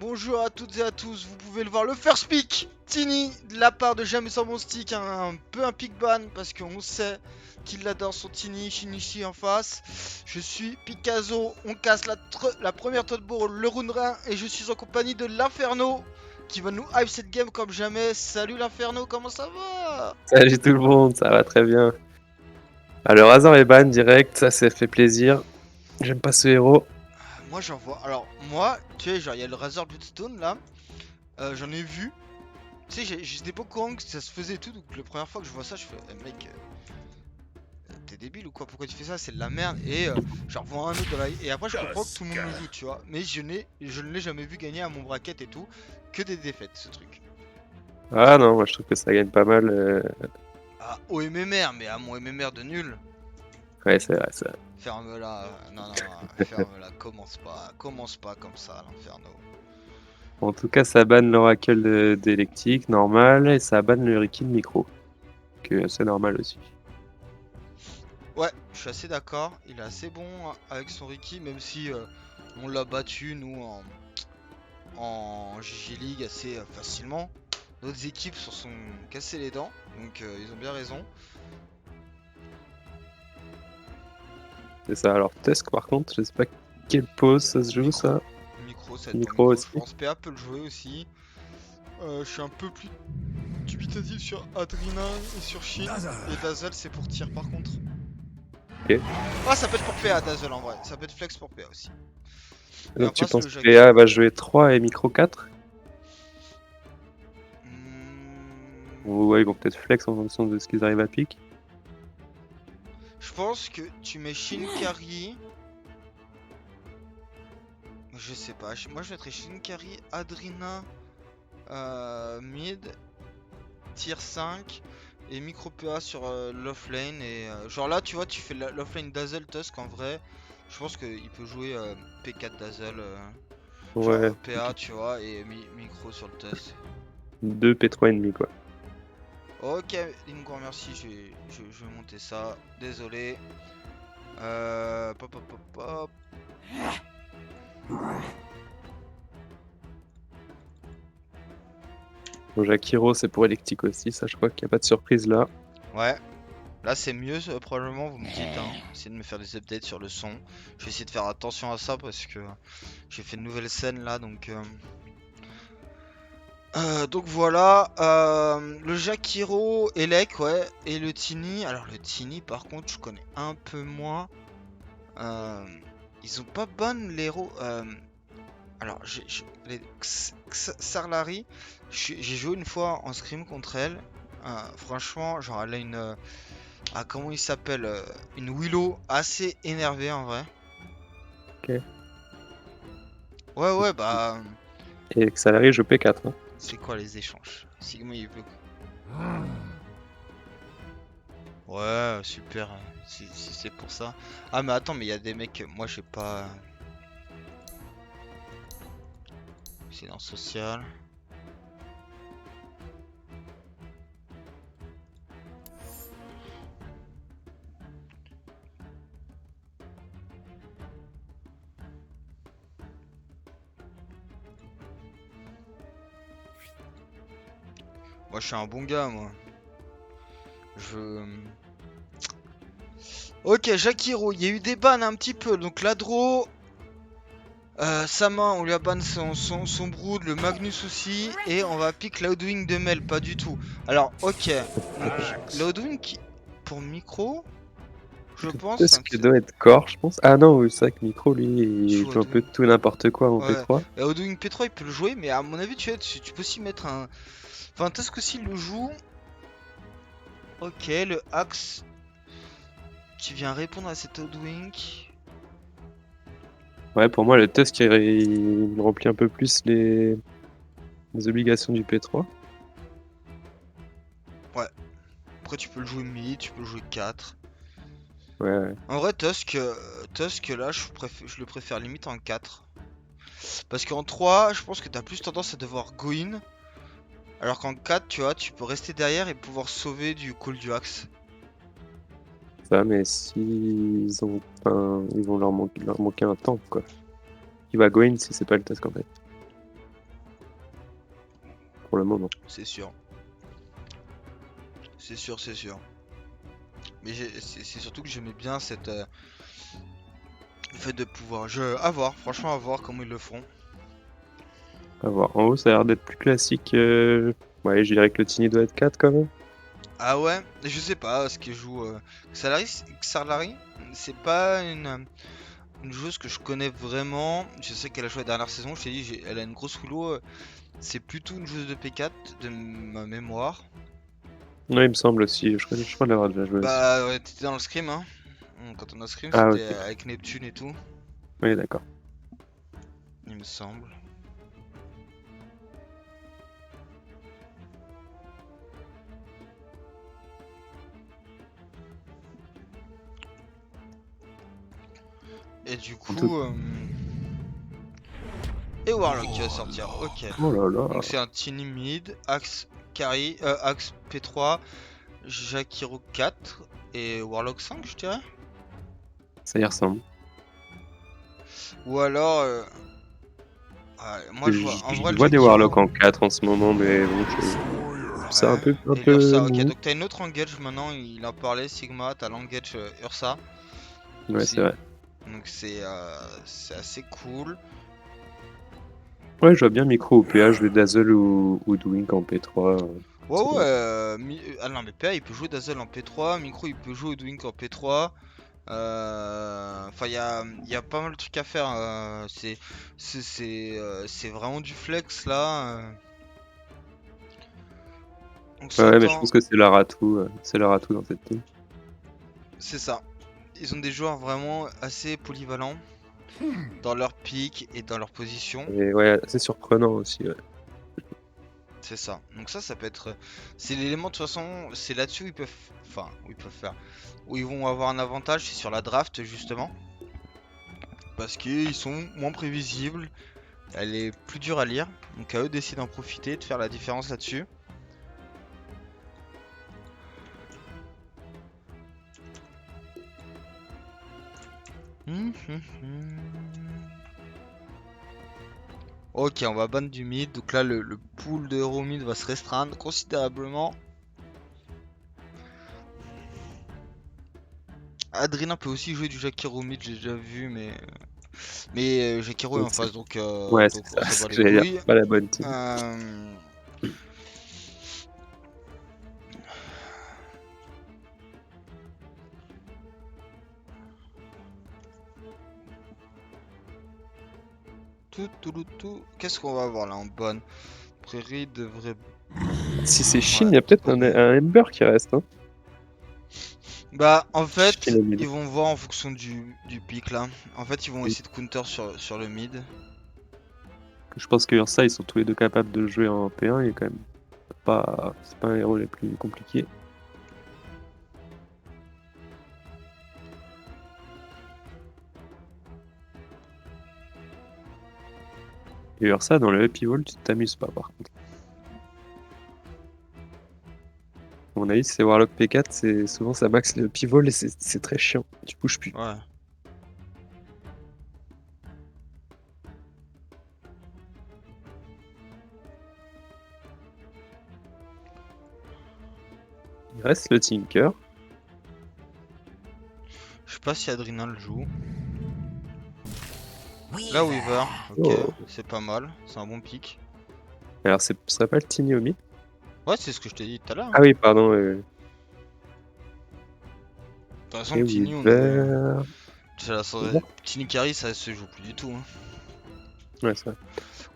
bonjour à toutes et à tous, vous pouvez le voir, le first pick Tini de la part de Jamais sans mon stick, un peu un pick ban parce qu'on sait qu'il adore son Tini, Shinichi en face. Je suis Picasso, on casse la première top ball, le round 1 et je suis en compagnie de l'Inferno qui va nous hype cette game comme jamais. Salut l'Inferno, comment ça va? Salut tout le monde, ça va très bien. Alors Razor est ban direct, ça fait plaisir. J'aime pas ce héros. Moi j'en vois, alors moi, tu sais, genre il y a le Razor Bloodstone là, j'en ai vu. Tu sais, j'étais pas au courant que ça se faisait et tout, donc la première fois que je vois ça, je fais, mec, t'es débile ou quoi? Pourquoi tu fais ça? C'est de la merde. Et j'en revois un autre dans la. Et après, je comprends que tout le monde le joue, tu vois. Mais je ne l'ai jamais vu gagner à mon bracket et tout. Que des défaites, ce truc. Ah non, moi je trouve que ça gagne pas mal. Ah, au MMR, mais à mon MMR de nul. Ouais, c'est vrai, ça. Ferme-la. Non, non, non, ferme-la. Commence pas comme ça, l'Inferno. En tout cas, ça banne l'oracle d'électrique, normal, et ça banne le Ricky de micro. Que c'est normal aussi. Ouais, je suis assez d'accord. Il est assez bon avec son Ricky, même si on l'a battu, nous, en GG League assez facilement. D'autres équipes se sont cassées les dents, donc ils ont bien raison. C'est ça. Alors Tusk par contre, je sais pas quelle pause ça se joue Micro. ça. Micro, ça va être pour Micro micro, aussi. je pense. PA peut le jouer aussi. Je suis un peu plus dubitatif sur Adrina et sur Shin. Et Dazzle, c'est pour tir par contre. Ok. Ah, ça peut être pour PA, Dazzle en vrai. Ça peut être flex pour PA aussi. Et on Donc tu passe penses le que Jackie. PA va jouer 3 et micro 4? Ou ouais, ils vont peut-être flex en fonction de ce qu'ils arrivent à pick. Je pense que tu mets Shinkari. Je sais pas. Moi, je mettrais Shinkari, Adrina, mid, tier 5 et micro PA sur l'offlane. Et genre là, tu vois, tu fais l'offlane Dazzle Tusk en vrai. Je pense qu'il peut jouer P4 Dazzle, genre Ouais, PA, tu vois, et micro sur le Tusk. 2 P3 et demi quoi. Ok, Lingo, merci, je vais monter ça. Désolé. Pop, pop, pop, pop. Bon, Jakiro, c'est pour électrique aussi, ça je crois qu'il n'y a pas de surprise là. Ouais. Là c'est mieux probablement, vous me dites, hein. Essayez de me faire des updates sur le son. Je vais essayer de faire attention à ça parce que j'ai fait une nouvelle scène là, donc voilà, le Jakiro, Elec, ouais, et le Tini. Alors le Tini par contre je connais un peu moins. Euh, Ils ont pas bonne les héros. Alors les Sarlari, j'ai joué une fois en scrim contre elle. Franchement, genre elle a une... ah, comment il s'appelle, une Willow assez énervée en vrai. Ok. Ouais, ouais, bah. Et que ça arrive, je P4. Hein. C'est quoi les échanges? Sigma il veut. Ouais, super, si c'est pour ça. Ah, mais attends, mais il y a des mecs. Moi j'ai pas. C'est dans social. Moi je suis un bon gars, moi. Je. Ok, Jakiro, il y a eu des bans un petit peu. Donc l'Adro, Sama, on lui a ban son brood, le Magnus aussi. Et on va pick Loudwing de Mel, pas du tout. Alors, ok. Donc, Loudwing pour micro, je pense. Est-ce que doit être Core, je pense. Ah non, oui, c'est vrai que Micro, lui, il joue un peu Loudwing. tout n'importe quoi en Ouais. P3. Loudwing P3, il peut le jouer, mais à mon avis, tu peux aussi mettre un. Enfin, Tusk aussi il le joue. Ok, le Axe qui vient répondre à cet Loudwing. Ouais, pour moi, le Tusk, il remplit un peu plus les obligations du P3. Ouais. Après, tu peux le jouer mid, tu peux le jouer 4. Ouais, ouais. En vrai, Tusk là, je le préfère limite en 4. Parce qu'en 3, je pense que t'as plus tendance à devoir go in. Alors qu'en 4, tu vois, tu peux rester derrière et pouvoir sauver du call du axe. Ça, mais s'ils ont, enfin, ils vont leur manquer un tank, quoi. Il va go in si c'est pas le Tusk, en fait. pour le moment. C'est sûr. C'est sûr, c'est sûr. Mais c'est surtout que j'aimais bien cette... le fait de pouvoir... À voir, franchement à voir comment ils le feront. À voir. En haut, ça a l'air d'être plus classique. Ouais, je dirais que le Tiny doit être 4 quand même. Ah ouais, je sais pas ce que joue Xarlari, c'est pas une joueuse que je connais vraiment. Je sais qu'elle a joué la dernière saison, je t'ai dit, elle a une grosse rouleau. C'est plutôt une joueuse de P4 de ma mémoire. Ouais, il me semble aussi. Je crois l'avoir déjà joué aussi. Bah ouais, t'étais dans le scrim, hein. Quand on a scrim, Ah, c'était ok. avec Neptune et tout, Oui, d'accord. il me semble. Et du En tout- coup... Et Warlock qui va sortir, ok. Oh là là. Donc c'est un Tiny mid, Axe carry, Axe P3, Jakiro 4 et Warlock 5 je dirais. Ça y ressemble. Ou alors... moi je vois, en vrai Je le vois des Jakiro... Warlocks en 4 en ce moment, mais bon, c'est un peu, Et l'Ursa, ok, mou. donc t'as une autre engage maintenant, il en parlait, Sigma, t'as l'engage Ursa Ouais, aussi. c'est vrai. Donc c'est assez cool. Ouais, je vois bien micro ou PA, je vais Dazzle ou Doink en P3. Ouais, C'est ouais, bien. ah non, mais PA il peut jouer Dazzle en P3, Micro il peut jouer Odwink en P3. Enfin, y a pas mal de trucs à faire. C'est vraiment du flex là. On Ouais, mais je s'attend. pense que c'est leur atout. C'est leur atout dans cette team. C'est ça. Ils ont des joueurs vraiment assez polyvalents dans leur pick et dans leur position. Et ouais, c'est surprenant aussi. Ouais. C'est ça. Donc ça peut être. C'est l'élément de toute façon. C'est là-dessus où ils peuvent. Enfin, où ils peuvent faire. Où ils vont avoir un avantage, c'est sur la draft justement. Parce qu'ils sont moins prévisibles. Elle est plus dure à lire. Donc à eux d'essayer d'en profiter, de faire la différence là-dessus. Ok, on va ban du mid. Donc là, le pool de héros mid va se restreindre considérablement. Adrien peut aussi jouer du Jakiro mid, j'ai déjà vu, mais Jakiro est Donc, en face, donc, ouais, donc c'est on ça, s'en ce bat que les j'allais dire. couilles. Pas la bonne team. Tout. Qu'est-ce qu'on va avoir là en bonne? Prairie devrait. Si c'est Shin, Ouais, il y a peut-être pas mieux. un Ember qui reste. Hein. Bah, en fait, Shin au mid. ils vont voir en fonction du pic là. En fait, ils vont Oui. essayer de counter sur le mid. Je pense que Ursa, ils sont tous les deux capables de jouer en P1. Il est quand même pas, c'est pas un héros les plus compliqués. Et Ursa, dans le Happy Wall, tu t'amuses pas par contre. À mon avis, si c'est Warlock P4, c'est souvent ça max le pivot et c'est très chiant. Tu bouges plus. Ouais. Il reste le Tinker. Je sais pas si Adrina le joue. Là, Weaver. Ok, Oh. c'est pas mal. C'est un bon pick. Alors, ce serait pas le Tiny au mid? Ouais, c'est ce que je t'ai dit tout à l'heure. Ah oui, pardon. De toute façon, Et le Tiny, on est. Weaver. Weaver. Tiny Carry, ça se joue plus du tout. Hein. Ouais, c'est vrai.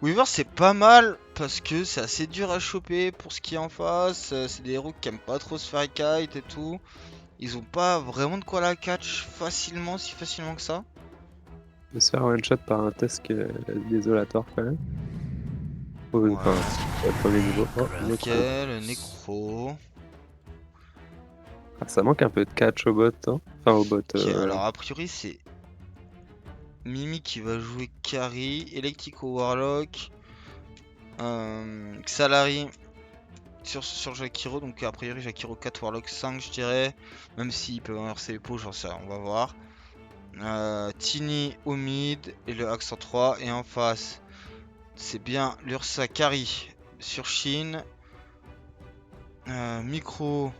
Weaver, c'est pas mal parce que c'est assez dur à choper pour ce qui est en face. C'est des héros qui aiment pas trop se faire kite et tout. Ils ont pas vraiment de quoi la catch facilement, si facilement que ça. De se faire one shot par un test désolatoire quand même. Ouais. Enfin, c'est le premier niveau. Oh, Ok, Necro. le Necro. Ah, ça manque un peu de catch au bot. Hein. Enfin, au bot. Ok, alors a priori, c'est Mimi qui va jouer carry, Electrico Warlock, Xalari sur Jakiro, donc a priori Jakiro 4, Warlock 5 je dirais, même s'ils peuvent inverser les pots, j'en sais rien, on va voir. Tiny au mid et le Axe en 3, et en face c'est bien l'Ursa carry sur Shin. Micro.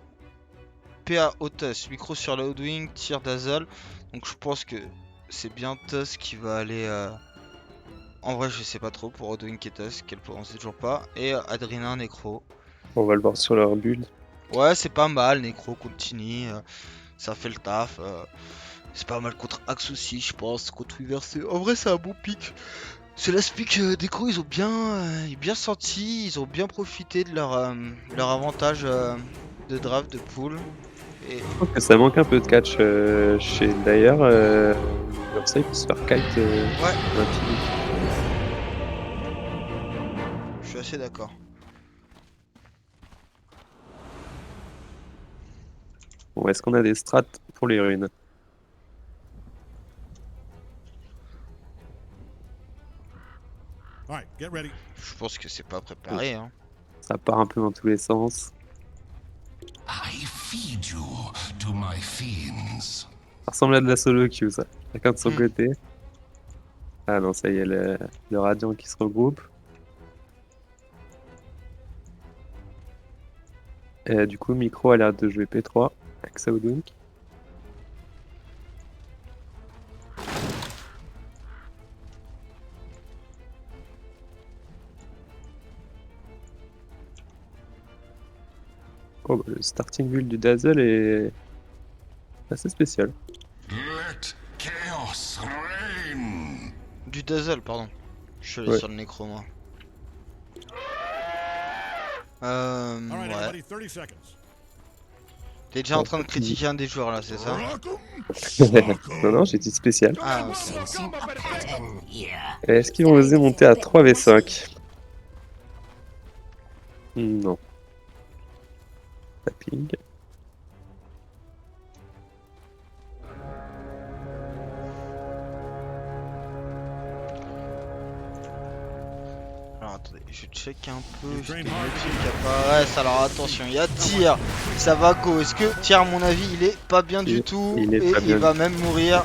PA au Tusk. Micro sur Loudwing. Tir Dazzle. Donc je pense que c'est bien Tusk qui va aller. En vrai, je sais pas trop pour Loudwing et Tusk. On sait toujours pas. Et Adrina, Necro. On va le voir sur leur build. Ouais, c'est pas mal. Necro contre Tiny. Ça fait le taf. C'est pas mal contre Axe aussi, je pense. Contre Weaver, en vrai, c'est un bon pick. C'est la pick des crocs, ils ont bien senti, ils ont bien profité de leur avantage de draft, de pool. Et Je trouve que ça manque un peu de catch chez d'ailleurs. Comme ça, il peut se faire kite ouais, l'infini. je suis assez d'accord. Bon, est-ce qu'on a des strats pour les runes? All right, get ready. Je pense que c'est pas préparé. Hein. Ça part un peu dans tous les sens. I feed you to my fiends. Ça ressemble à de la solo queue, ça. Chacun de son Hmm. côté. Ah non, ça y est, le radiant qui se regroupe. Et du coup, Micro a l'air de jouer P3 avec Saudunk. Oh, bah, le starting build du Dazzle est assez spécial. Let chaos reign. Du Dazzle, pardon. Je suis allé Ouais. sur le Necro, moi. All right, Ouais. everybody, 30 seconds. T'es déjà en train de critiquer un des joueurs là, c'est ça? Non, non, j'ai dit spécial. Ah, ok. Sensing a pattern here. Et est-ce qu'ils vont oser monter à 3v5? Non. Tapping. Alors attendez, je check un peu. You J'ai train des hard. notifs qui apparaissent. Alors attention, il y a tir. Ça va go. Est-ce que tir, à mon avis, il est pas bien du tout. il est Et pas il bien. va même mourir.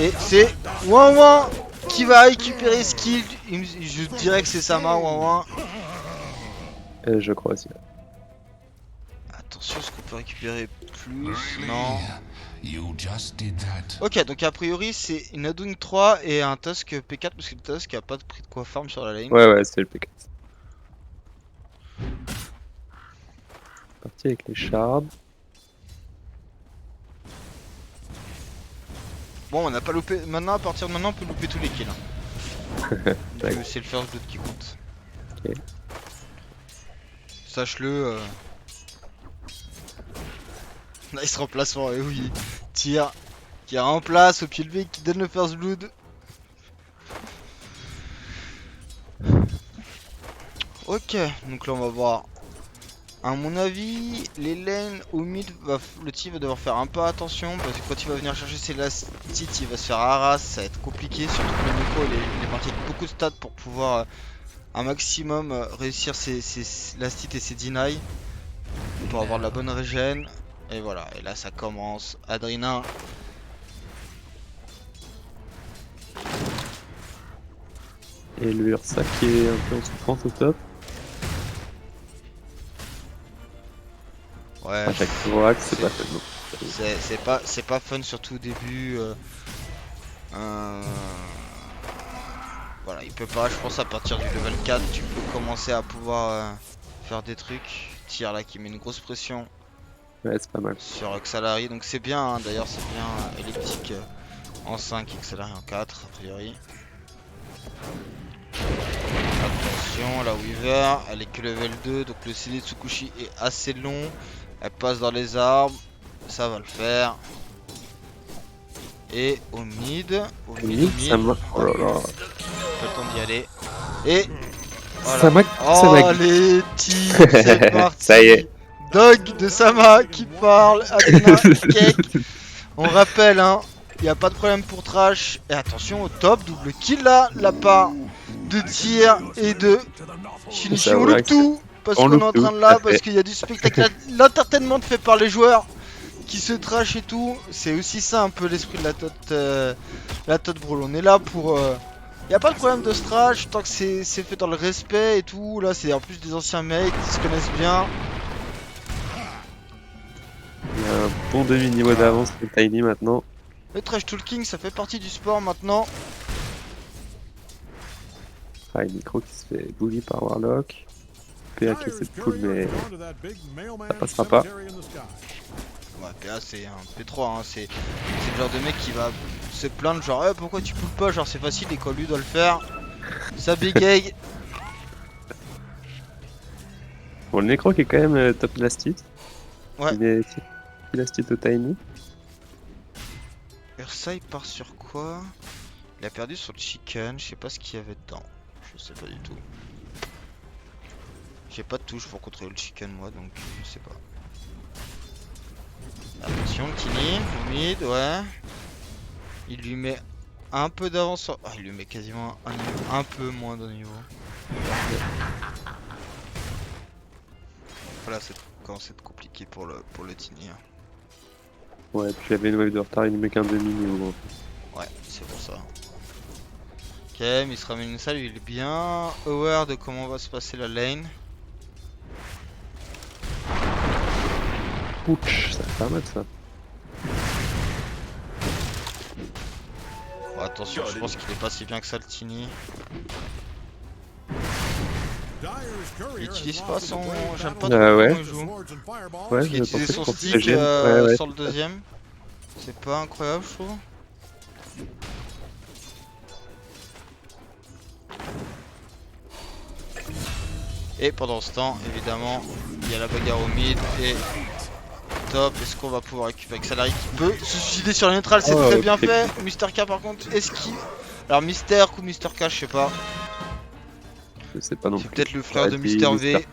Et c'est Ouin qui va récupérer ce kill. Je dirais que c'est Sama, Ouin. Je crois aussi. Attention, est-ce qu'on peut récupérer plus? Non. You just did that. Ok, donc a priori, c'est une Adwing 3 et un Tusk P4 parce que le Tusk a pas de prix de quoi farm sur la lane. Ouais, c'est le P4. Parti avec les shards. Bon, on n'a pas loupé. Maintenant, à partir de maintenant, on peut louper tous les kills. Hein. Donc, c'est le first blood qui compte. Ok. Sache-le. Nice remplacement, et oui. Tir qui remplace au pied levé qui donne le first blood. Ok, donc là on va voir. À mon avis, les lanes au mid, le team va devoir faire un peu attention parce que quand il va venir chercher ses last hits, il va se faire harass, ça va être compliqué. Surtout que le micro il est parti avec beaucoup de stats pour pouvoir un maximum réussir ses last hits et ses deny pour avoir de la bonne régène. Et voilà, et là ça commence. Adrina. Et le Ursa qui est un peu en souffrance au top. Ouais, À chaque Vorax, c'est pas fait non. c'est pas fun surtout au début. Voilà, il peut pas, je pense à partir du level 4 tu peux commencer à pouvoir faire des trucs. Tir là qui met une grosse pression Ouais, c'est pas mal. sur Xalari, donc c'est bien hein, d'ailleurs c'est bien elliptique en 5 et Xalari en 4 a priori. Attention, la Weaver, elle est que level 2 donc le CD de Tsukushi est assez long. Elle passe dans les arbres, ça va le faire. Et au mid, Ça m'a. Oh là là. pas le temps d'y aller. Et voilà. Sama. Oh les tirs, c'est parti. Ça y est. Dog de Sama qui parle, Adrina, Cake. On rappelle hein, il n'y a pas de problème pour Trash. Et attention au top, double kill là, la part de tir et de Shinichi. Ça On va, loupe tout parce on qu'on est loupe en tout, train de là, tout à parce fait. qu'il y a du spectacle, l'entertainment fait par les joueurs qui se trash et tout. C'est aussi ça un peu l'esprit de la tot brawl. On est là pour... Il Y a pas de problème de strat, tant que c'est fait dans le respect et tout. Là, c'est en plus des anciens mecs qui se connaissent bien. Il y a un bon demi-niveau d'avance de Tiny maintenant. Le trash talking, ça fait partie du sport maintenant. Ah, et Micro qui se fait bully par Warlock. PA qui essaie de pull, mais ça passera pas. Ouais, PA c'est un P3, hein. C'est le genre de mec qui va se plaindre, genre pourquoi tu pulls pas, genre c'est facile et quand lui doit le faire. Ça bégaye. Bon, le Necro qui est quand même top last hit. Ouais. Il est last hit au Tiny. Ursa il part sur quoi? Il a perdu sur le chicken, je sais pas ce qu'il y avait dedans. Je sais pas du tout. J'ai pas de touche pour contrôler le chicken moi donc je sais pas. Attention le Tiny, au mid, ouais. Il lui met un peu d'avance sur... Ah, il lui met quasiment un peu moins de niveau. Voilà, ça commence à être compliqué pour le Tiny. Hein. Ouais, puis il avait une wave de retard, il ne met qu'un demi-niveau. Ouais, c'est pour ça. Ok, mais il se ramène une salle, il est bien aware de comment va se passer la lane. Ouch, ça fait pas mal ça. Bon, attention, je pense qu'il est pas si bien que ça le Tiny. Il utilise pas son... J'aime pas trop ouais. comment il joue. Ouais, Il utilisait son pour stick protéger. Ouais. sur le deuxième. C'est pas incroyable je trouve. Et pendant ce temps, évidemment, il y a la bagarre au mid et top. Est-ce qu'on va pouvoir récupérer Xalari qui peut se suicider sur la neutrale? C'est très bien fait. Mister K par contre, est-ce qu'il... Alors Mister ou Mister K, je sais pas. Je sais pas non plus. C'est peut-être le frère de Mister V.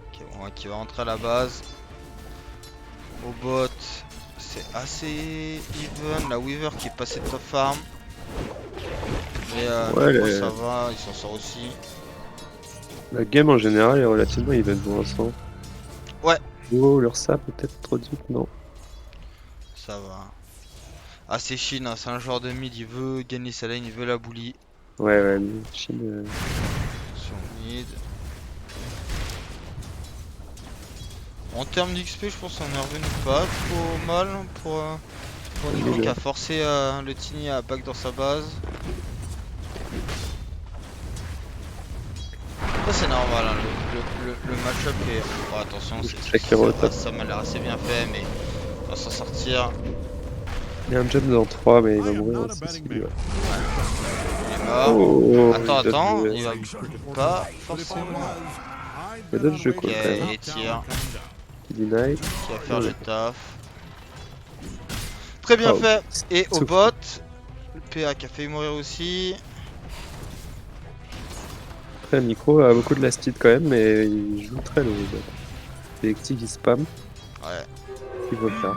Ok, bon, qui va rentrer à la base. Au bot, c'est assez even. La Weaver qui est passée de top farm. Mais ouais, ça va, il s'en sort aussi. La game en général est relativement even pour l'instant. Ouais. Oh, l'Ursa peut-être trop vite, non. Ça va. Ah, c'est Shin, hein, c'est un joueur de mid, il veut gagner sa lane, il veut la bully. Ouais, Shin. Sur mid. En termes d'XP, je pense qu'on est revenu pas trop mal pour Nico qui a forcé le Tiny à back dans sa base. Ça c'est normal, hein, le match-up est... Oh, attention, ça m'a l'air assez bien fait, mais on va s'en sortir. Il y a un jump dans 3, mais il va mourir aussi. Il est mort. Oh, attends, il va pas forcément... Il donne le jeu quoi Ok, quand même. et tire. Qui deny. Qui va faire le taf. Très bien fait. Et au bot, le PA qui a failli mourir aussi. Après, Micro a beaucoup de last hit quand même, mais il joue très low. Electic il spam. Ouais. Il va faire.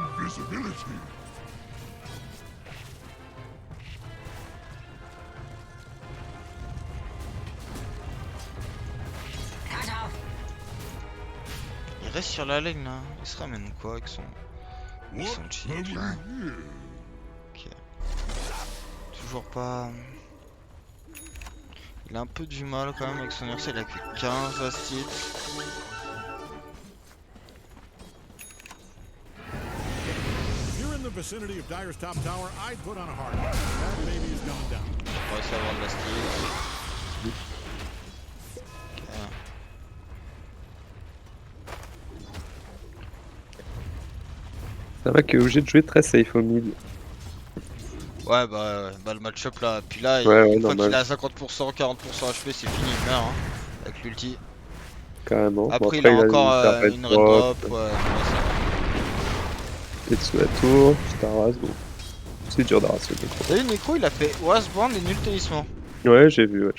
Il reste sur la lane là. Il se ramène quoi avec son cheat là. Ok. Toujours pas. Il a un peu du mal quand même avec son Ursa, il a que 15 last hits. Vicinity of Dire's top tower, I'd put on a heart. That baby is coming down. On va essayer d'avoir de last hits. Ça va qu'il est obligé de jouer très safe au mid. Ouais bah le match-up là, puis là une fois qu'il a 50%, 40% HP c'est fini, il meurt hein, avec l'ulti. Carrément. Après, il a encore une red drop, ouais. Tetsu à tour, Staras, bon. C'est dur d'arraser le Necro. T'as vu Necro il a fait Wasbrand et nul talisman. Ouais j'ai vu, ouais.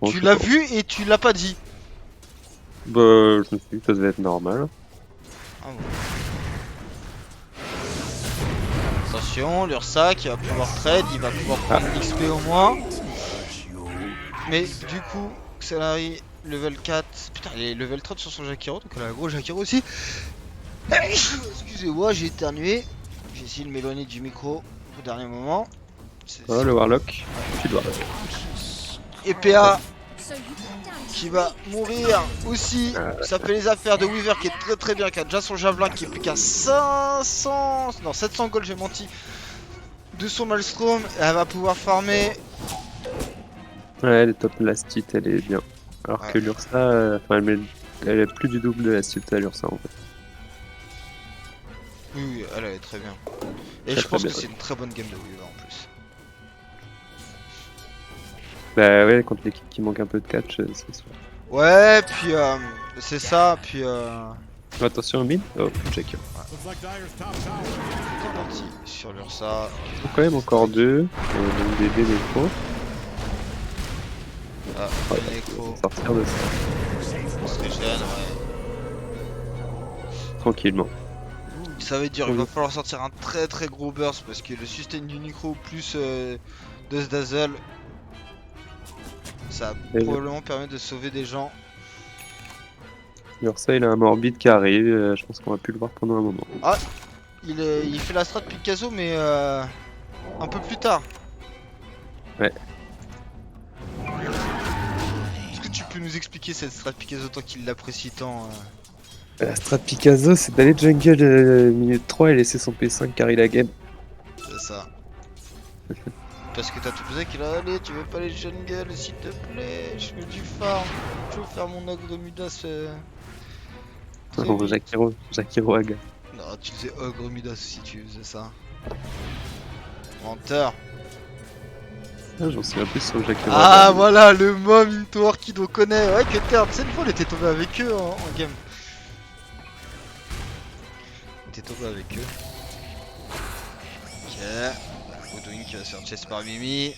Tu l'as vu et tu l'as pas dit. Bah je me suis dit que ça devait être normal. Ah bon. Attention, l'Ursa qui va pouvoir trade, il va pouvoir prendre l'XP au moins. Mais du coup, Xalari level 4. Putain, elle est level 30 sur son Jakiro, donc elle a un gros Jakiro aussi. Excusez-moi, j'ai éternué. J'ai essayé de m'éloigner du micro au dernier moment. Oh, le Warlock. Puis le Warlock. Et PA qui va mourir aussi. Ça fait les affaires de Weaver qui est très bien, qui a déjà son javelin qui est plus qu'à 500... Non, 700 gold, j'ai menti. De son Maelstrom, et elle va pouvoir farmer. Ouais, elle est top, la stit, elle est bien. Alors Ouais. que l'Ursa, elle est plus du double de la stit à l'Ursa en fait. Oui, elle est très bien. Et Très, je pense très que bien, c'est une très bonne game de Weaver en plus. Bah ouais, contre l'équipe qui manque un peu de catch, c'est sûr. Ouais, puis c'est ça, puis Attention au mid. Oh, Jakiro. Looks like Dyer's top tower. c'est parti sur l'Ursa. Ils sont quand même encore deux. Donc des nécros. Ah, Ouais, le Necro, sortir de ça on se régène, ouais. tranquillement. Ça veut dire il va falloir sortir un très gros burst parce que le sustain du Necro plus de ce Dazzle, ça va Et probablement permettre de sauver des gens. L'Ursa, il a un Morbide qui arrive. Je pense qu'on va plus le voir pendant un moment. Il fait la strat Picasso mais un peu plus tard. Ouais. Est-ce que tu peux nous expliquer cette strat Picasso toi qui l'apprécie tant La strat Picasso, c'est d'aller jungle minute 3 et laisser son P5 carry la game. C'est ça. Parce que t'as tout posé qu'il a allez, tu veux pas les jungle s'il te plaît, je fais du farm, je veux faire mon ogre Midas. Très Non, vite. Jakiro Aga. Non, tu faisais ogre Midas si tu faisais ça. Menteur. Ah, j'en sais un plus sur Jakiro Ah Aga. voilà le mom Intour qui nous connaît. Ouais que terre, tu sais une fois on était tombé avec eux en game. On était tombé avec eux. Ok. Odwin qui va se faire chase par Mimi.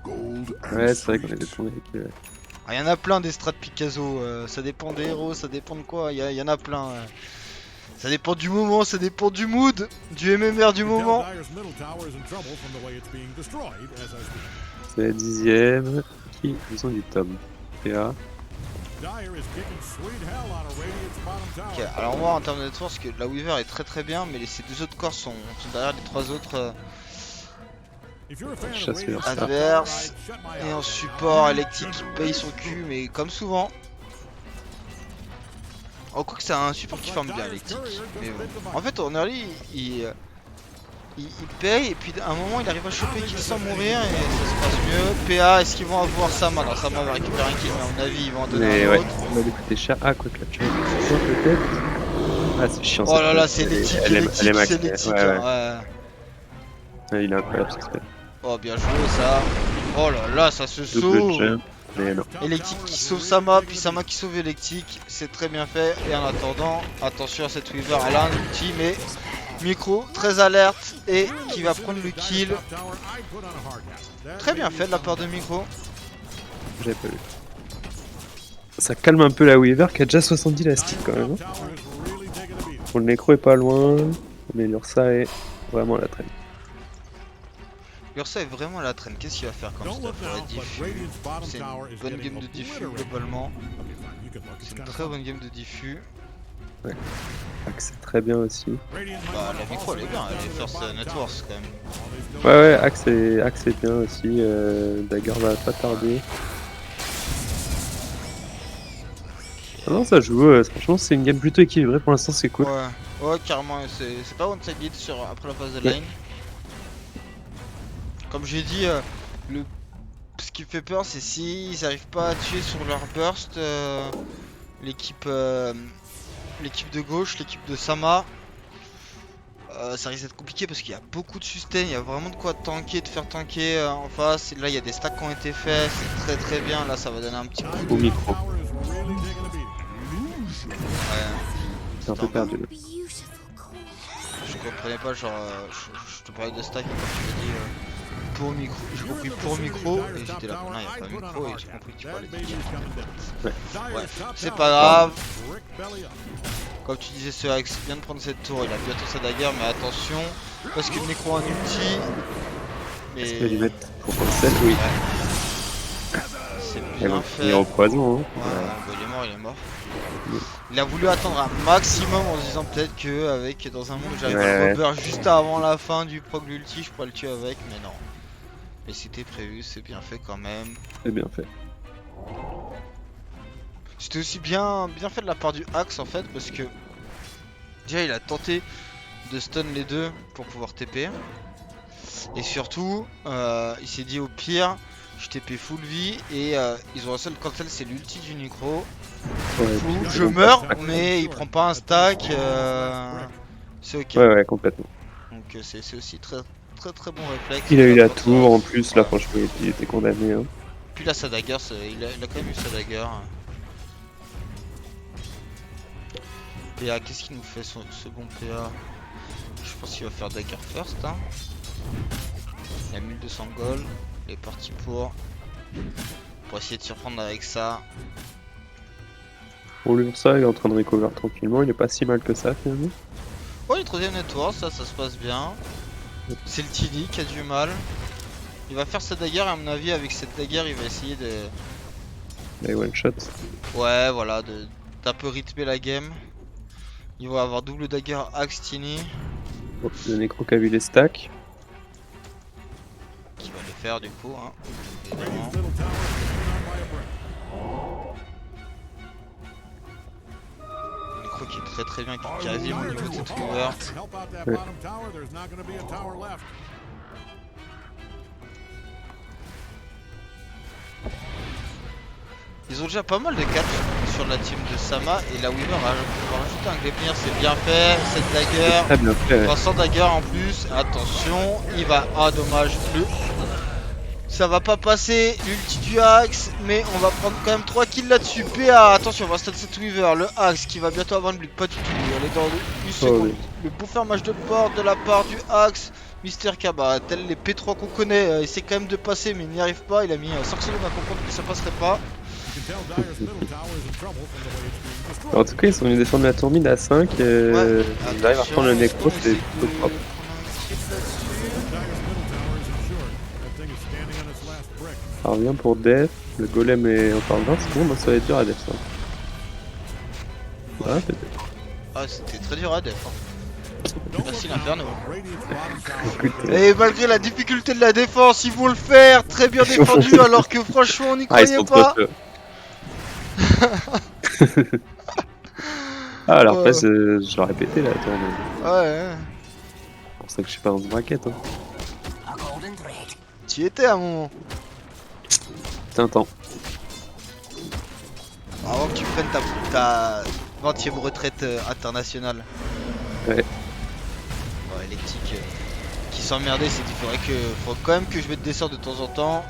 Ouais, c'est vrai qu'on était tombé avec Ah, y en a plein des strats Picasso, ça dépend des héros, ça dépend de quoi, y en a plein. Ça dépend du moment, ça dépend du mood, du MMR du You can moment. tell Dyer's middle tower is in trouble from the way it's being destroyed as I speak. C'est la 10ème. Qui ils ont du Tom. PA. Dyer is kicking sweet hell out of Radiant's bottom tower. Ok, alors moi en termes de network, parce que la Weaver est très bien, mais ces deux autres corps sont derrière les trois autres. If you're a fan of Chasse Radiant's vers top adverse. tower, I'd shut my Et en eyes. support, électrique qui paye son cul, mais comme souvent. Oh, quoi que c'est un support qui forme bien, électrique. Mais bon. En fait, en early, il paye, et puis à un moment, il arrive à choper kill sans mourir, et ça se passe mieux. PA, est-ce qu'ils vont avoir Sama? Non, Sama va récupérer un kill, mais à mon avis, ils vont en donner Mais un ouais, autre. on va lui coûter cher. Ah, quoi que là, tu vois, peut-être. Ah, c'est chiant. Oh cette là là, meuf. c'est Elle est- électrique, elle est électrique, max, c'est électrique. ouais, ouais. Hein, ouais. Ouais, il est incroyable ce spell. Oh, bien joué ça. Oh là là, ça se Double sauve. jump. Mais non. Électrique qui sauve Sama, puis Sama qui sauve électrique, c'est très bien fait. Et en attendant, attention à cette Weaver, elle a un ulti, mais Micro très alerte et qui va prendre le kill. Top tower, I'd put on a hard hat. That Très bien fait de la part de Micro. J'avais pas vu. Ça calme un peu la Weaver qui a déjà 70 la stick quand même. top Hein. tower is really taking a beating. Bon, le Necro est pas loin, mais l'Ursa est vraiment à la traîne. Ursa est vraiment à la traîne. Qu'est-ce qu'il va faire comme Don't ça look pour now, être but diffus? Radiant's bottom C'est tower une is bonne getting game de diffus obliterated. globalement. Okay, fine, you can look. It's C'est une kind of très fun. bonne game de diffus. Axe est très bien aussi. Radiant might Bah, wanna la Micro elle est also bien, add elle est down to their first bottom networks tower. quand même. All these Ouais, ouais, Axe est bien aussi. Dagger va pas tarder. Ah non, ça joue. Franchement, c'est une game plutôt équilibrée. Pour l'instant, c'est cool. Ouais, carrément, c'est pas one sided sur après la phase de Ouais. lane. Comme j'ai dit, ce qui fait peur, c'est s'ils arrivent pas à tuer sur leur burst l'équipe de gauche, l'équipe de Sama. Ça risque d'être compliqué parce qu'il y a beaucoup de sustain, il y a vraiment de quoi tanker, de faire tanker en face. Et là, il y a des stacks qui ont été faits, c'est très bien. Là, ça va donner un petit coup. Au micro. tower is really taking a beating. Ouais. C'est un peu perdu là. Je comprenais pas, genre, je te parlais de stack et quand tu m'as dit pour micro, j'ai compris pour micro et j'étais là, non, il n'y a pas micro et j'ai compris que tu parlais That de baby micro. is coming down. Ouais. Dyer's Ouais, top c'est tower pas grave. brick belly up. Comme tu disais, ce Axe vient de prendre cette tour, il a bientôt sa dagger, mais attention, parce que le Necro a un ulti. Est-ce qu'il va lui mettre pour cancel? Oui. C'est Elle bien va fait. finir au poison. Hein. Ouais, bah, il est mort, il est mort. Il a voulu attendre un maximum en se disant peut-être que avec dans un monde où j'arrive à le Ouais. rebeurre juste avant la fin du prog l'ulti, je pourrais le tuer avec, mais non. Mais c'était prévu, c'est bien fait quand même. C'est bien fait. C'était aussi bien fait de la part du Axe en fait, parce que déjà il a tenté de stun les deux pour pouvoir TP. Et surtout, il s'est dit au pire, je TP full vie et ils ont un seul cancel, c'est l'ulti du Necro. Ouais, Ou je meurs, mais il prend pas un stack, c'est ok. ouais, complètement. Donc c'est aussi très bon réflexe. Il a eu la pour ça. tour en plus, là Ouais. franchement il était condamné. Hein. Puis là sa dagger, il a quand même eu sa dagger. PA, qu'est-ce qu'il nous fait son second PA? Je pense qu'il va faire dagger first. Hein. Il a 1200 gold, il est parti pour essayer de surprendre avec ça. Pour l'Ursa, il est en train de recover tranquillement, il est pas si mal que ça finalement. Oh, il est troisième network, ça se passe bien. C'est le TD qui a du mal. Il va faire sa dagger et à mon avis avec cette dagger il va essayer de... Les one shot. Ouais voilà, d'un peu rythmer la game. Il va avoir double dagger Axe Tiny. Bon, le Necro qui a vu les stacks. Qui va le faire du coup hein. Évidemment. Radiant's middle tower is taken on by a brick. Necro qui est très bien, qui est Dire quasiment au to niveau de cette help river. out that Ouais. bottom tower. There's not going to be a tower left. Ils ont déjà pas mal de catch sur la team de Sama et la Weaver va rajouter un Gleipnir, c'est bien fait, cette dagger. Très bien fait. Ouais. Enfin, sans dagger en plus, attention, il va... Ah dommage, ça va pas passer, l'ulti du Axe, mais on va prendre quand même 3 kills là-dessus. PA, attention, on va stun cette Weaver, le Axe qui va bientôt avoir une bleed, pas du tout, elle est dans une seconde. oui. Le beau fermage de porte de la part du Axe. Mister K, bah, tel les P3 qu'on connaît, il essaie quand même de passer mais il n'y arrive pas, il a mis sorcellerie à comprendre que ça passerait pas. You can tell Dyer's middle tower is in trouble from the way it's being destroyed. En tout cas, ils sont venus défendre la tour mid à 5. Ils arrivent à reprendre le Necro, c'est plutôt propre. Dyer's middle tower is insured. That thing is standing on its last brick. Ça revient pour Def. Le golem est encore 20 secondes, ça va être dur à Def ça. Ouais, peut-être. Ah, c'était très dur à def. Hein. Don't Merci look l'Inferno. now. Radiant's bottom tower. Écoute, Et malgré la difficulté de la défense, ils vont le faire. Très bien défendu, alors que franchement, on n'y ah, ils croyait sont pas. trop Ah, alors Ouais. après, je l'aurais pété la tour. mais Ouais, C'est pour ça que je suis pas dans ce bracket. Hein. tu y étais à un moment. Tintin. Avant que tu prennes ta 20ème retraite internationale. Ouais. Ouais, les tics qui s'emmerdaient, c'est qu'il faut quand même que je mette des sorts de temps en temps.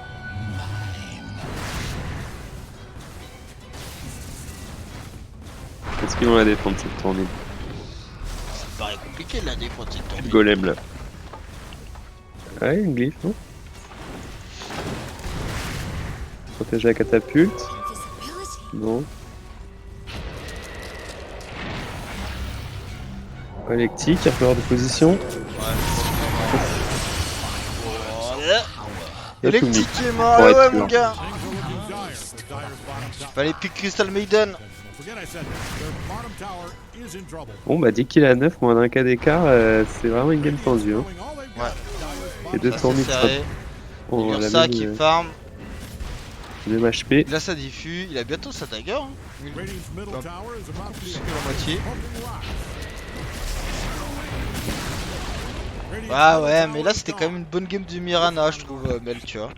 Qu'est-ce qu'ils vont la défendre cette tournée? Ça me paraît compliqué de la défendre cette Le tournée. golem là. Ouais, une glyphe, non? Protéger la catapulte. Non. Électrique, repère de position. Là, tout Électrique mis. qui est mort, Pour ouais, être ouais sûr. mon gars. Things are looking dire with Dyer's bottom tower. Fallait pick Crystal Maiden. Don't forget I said that. Their bottom tower is in trouble. Bon, bah 10 kills à 9, moins d'un cas d'écart, c'est vraiment une game tendue. Hein. Throwing all they've Ouais. got. Dyer's Et deux Ça tours c'est mid serré. on Il la ça même, qui farm. même HP. Il a sa diffus, il a bientôt sa dagger. Hein. Radiant's middle Hop. tower is about to Plus be que la moitié. pumping rock. Radiant's Ah middle ouais, tower mais là is c'était quand gone. même une bonne game du Mirana, je trouve, Mel, tu vois.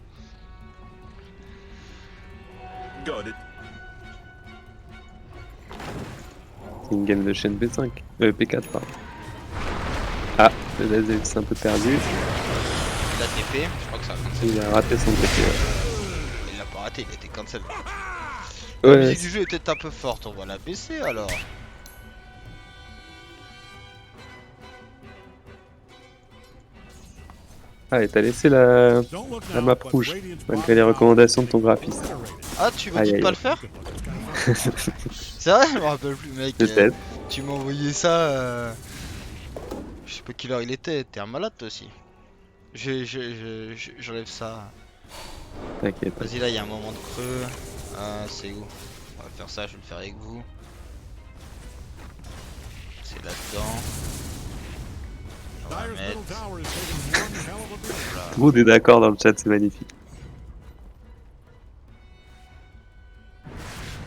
C'est une game de chaîne P5. P4, pardon. Ah, le Dazel s'est un peu perdu. Il a TP, je crois que ça a cancel. Il a raté son TP. Il l'a pas raté, il a été cancel. Ouais, La ouais musique du jeu était un peu forte, on va la baisser alors. ah, et t'as laissé la Don't look map now, but rouge, Radiant's malgré les bottom recommandations de ton graphiste. tower is obliterated. Ah, tu m'as Aïe, dit de aïe, pas aïe. le faire? That's kind of C'est vrai? Je me rappelle plus, mec. Peut-être. Tu m'as envoyé ça. Je sais pas quelle heure il était. T'es un malade toi aussi. J'enlève ça. T'inquiète. Vas-y, là, il y a un moment de creux. C'est où? On va faire ça, je vais le faire avec vous. C'est là-dedans. On va Dyer's middle mettre. tower is taking one hell of a beating. Voilà. Tout le monde est d'accord dans le chat, c'est magnifique.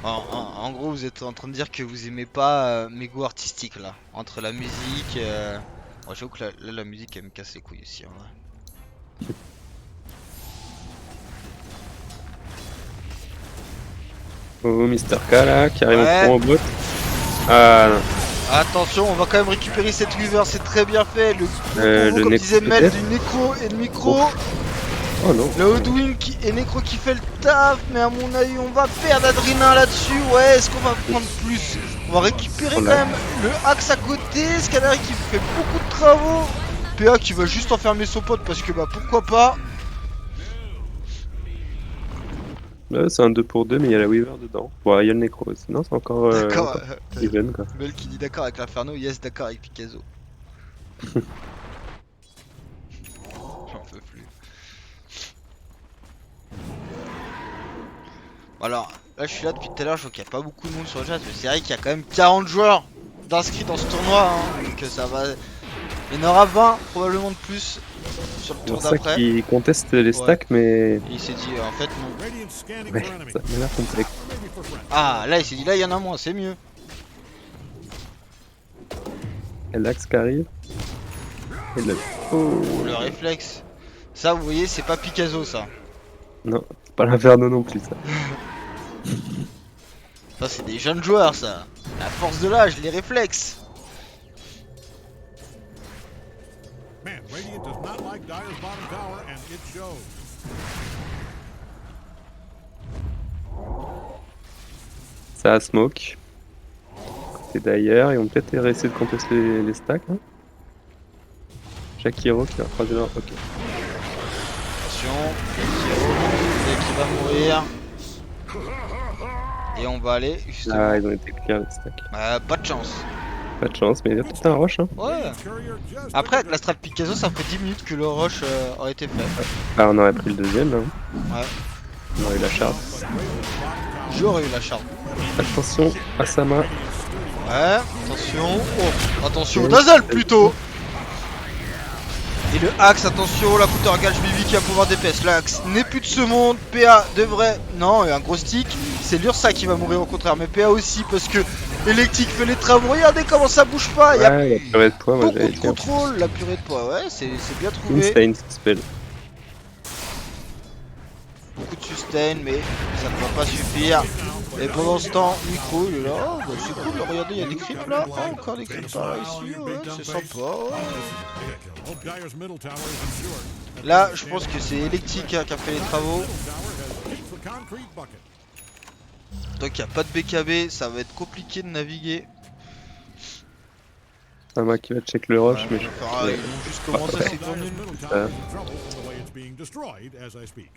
En gros, vous êtes en train de dire que vous aimez pas mes goûts artistiques là. Entre la musique. Ouais, j'avoue que là, la musique elle me casse les couilles aussi en vrai. Oh, Mister K là, qui arrive Ouais. en courant au bot. Ah non. Attention, on va quand même récupérer cette Weaver, c'est très bien fait. Le combo, Le comme Necro disait Mel, peut-être. du Necro et de Micro. Oh non. Le Hoodwink et Necro qui fait le taf, mais à mon avis, on va perdre Adrina là-dessus. Ouais, est-ce qu'on va prendre plus? On va récupérer quand Voilà. même le Axe à côté. Scanner qui fait beaucoup de travaux. PA qui va juste enfermer son pote parce que bah pourquoi pas. Là, c'est un 2 pour 2, mais il y a la Weaver dedans. Bon, il y a le Necro aussi. Non, c'est encore, D'accord. encore even quoi. Mel qui dit d'accord avec l'Inferno, yes d'accord avec Picasso. J'en peux plus. Alors, là je suis là depuis tout à l'heure, je vois qu'il n'y a pas beaucoup de monde sur le chat, mais c'est vrai qu'il y a quand même 40 joueurs d'inscrits dans ce tournoi, hein, donc ça va... Il y en aura 20, probablement de plus, sur le C'est tour pour ça d'après. qu'il conteste les stacks, mais Et il s'est dit, en fait non. Radiant scanning ouais, for enemy. ça m'a l'air complexe. Maybe for friends. Ah, là il s'est dit, là il y en a moins, c'est mieux. Et l'axe qui arrive. Et le... Oh Le réflexe. Ça, vous voyez, c'est pas Picasso ça. non, c'est pas l'Inferno non plus ça. Ça, c'est des jeunes joueurs ça. La force de l'âge, les réflexes. Man, Radiant does not like Dyer's bottom tower, and it shows. Ça a smoke. C'est d'ailleurs, ils vont peut-être essayer de contester les stacks. Hein. Shakiro qui va croiser leur... Ok. Attention, qui va mourir. Et on va aller justement. Ah, ils ont été clear les stacks. Pas de chance. Pas de chance, mais il y a peut-être un rush. Hein. Ouais. Radiant's courier just Après, took avec la strat Picasso, ça ferait 10 minutes que le rush aurait été fait. Ah, on aurait pris le deuxième là. Ouais. On aurait eu la charge. J'aurais eu la charge. Attention, Asama. Ouais, attention. Oh, attention, Dazzle plutôt. Et le axe, attention, la counter gage Bibi qui a pouvoir d'épaisse. L'axe n'est plus de ce monde. PA devrait. Non, et un gros stick. C'est l'Ursa qui va mourir au contraire. Mais PA aussi parce que Electric fait les travaux. Regardez comment ça bouge pas. Il y a Ouais, il y a purée de poids, moi beaucoup j'avais de dit. contrôle. La purée de poids, ouais, c'est bien trouvé. Insane spell. Beaucoup de sustain, mais ça ne va pas suffire. Et pendant ce temps, Micro il est là. Oh, bah, c'est cool, regardez, il y a des creeps là. Oh, encore des creeps par là ici. Ouais, c'est sympa. Ouais. Hope Dyer's middle tower is insured. Là, je pense que c'est Electric qui a fait les travaux. Middle tower has hit the concrete bucket. Donc il n'y a pas de BKB, ça va être compliqué de naviguer. Asama qui va check le rush, mais je Ils vont juste commencer Ouais. ces grands Dyer's nuls. middle tower is in trouble from the way it's being destroyed as I speak.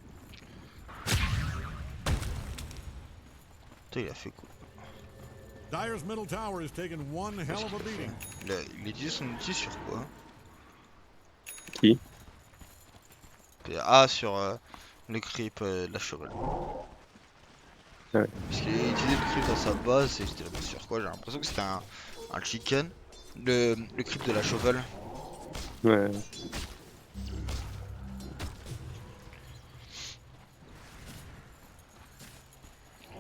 Putain, il a fait quoi? Dyer's middle tower is taking one hell of a beating. Il a utilisé son outil sur quoi? Qui? Ah, sur le creep de la cheval. Ouais. Parce qu'il a utilisé le creep dans sa base et j'étais là sur quoi? J'ai l'impression que c'était un chicken. Le creep de la cheval. Ouais.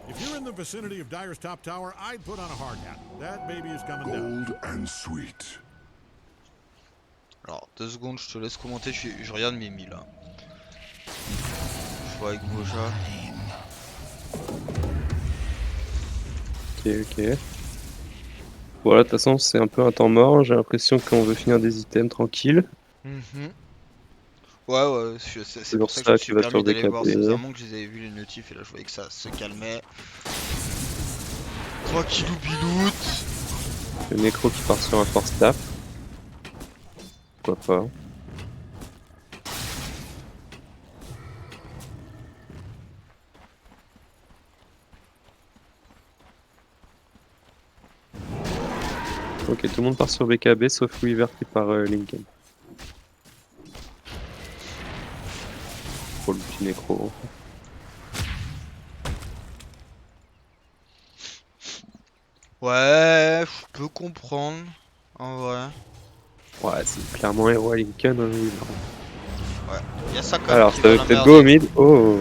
If you're in the vicinity of Dyer's top tower, I'd put on a hard hat. That baby is coming down. Bold and sweet. Alors, 2 secondes, je te laisse commenter, je regarde Mimi là. Je vois avec Boja. Ok, ok. Voilà, de toute façon, c'est un peu un temps mort. J'ai l'impression qu'on veut finir des items tranquilles. Ouais, c'est pour ça que je me suis tu vas permis sur d'aller voir. BKB. Ça faisait un moment que je les avais vus les notifs et là je voyais que ça se calmait. Tranquillou biloute. Le Necro qui part sur un force tap. Pourquoi pas. Ok, tout le monde part sur BKB sauf Weaver qui part Lincoln. pour le petit nécro. Ouais, je peux comprendre. En vrai. Ouais, c'est clairement héros à Lincoln. Hein, oui, non. Ouais. Y'a ça quand même Alors, qui ça va veut peut-être go au l'emmerder. mid. Oh,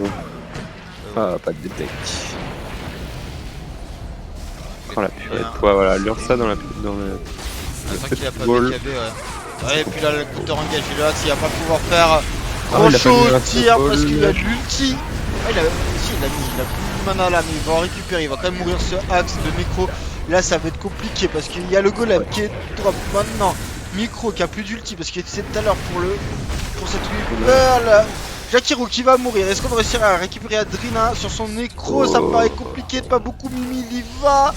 ah, pas de détect. Oh la purée de Bien. poids, voilà, l'Ursa dans le Attends qu'il a pas ball. BKB, ouais. Ouais, et puis là, le counter engage, il est là, s'il va pas pouvoir faire Ah, grand il a pas mis chose, un tir, ball. parce qu'il a de l'ulti. Ah, il a plus de mana là, mais il va en récupérer, il va quand même mourir ce axe de Necro. Là, ça va être compliqué parce qu'il y a le golem qui est drop maintenant. Micro qui a plus d'ulti parce qu'il était tout à l'heure pour cette Weaver. Jakiro qui va mourir. Est-ce qu'on va réussir à récupérer Adrina sur son Necro? Ça me paraît compliqué, pas beaucoup. Mimi il y va.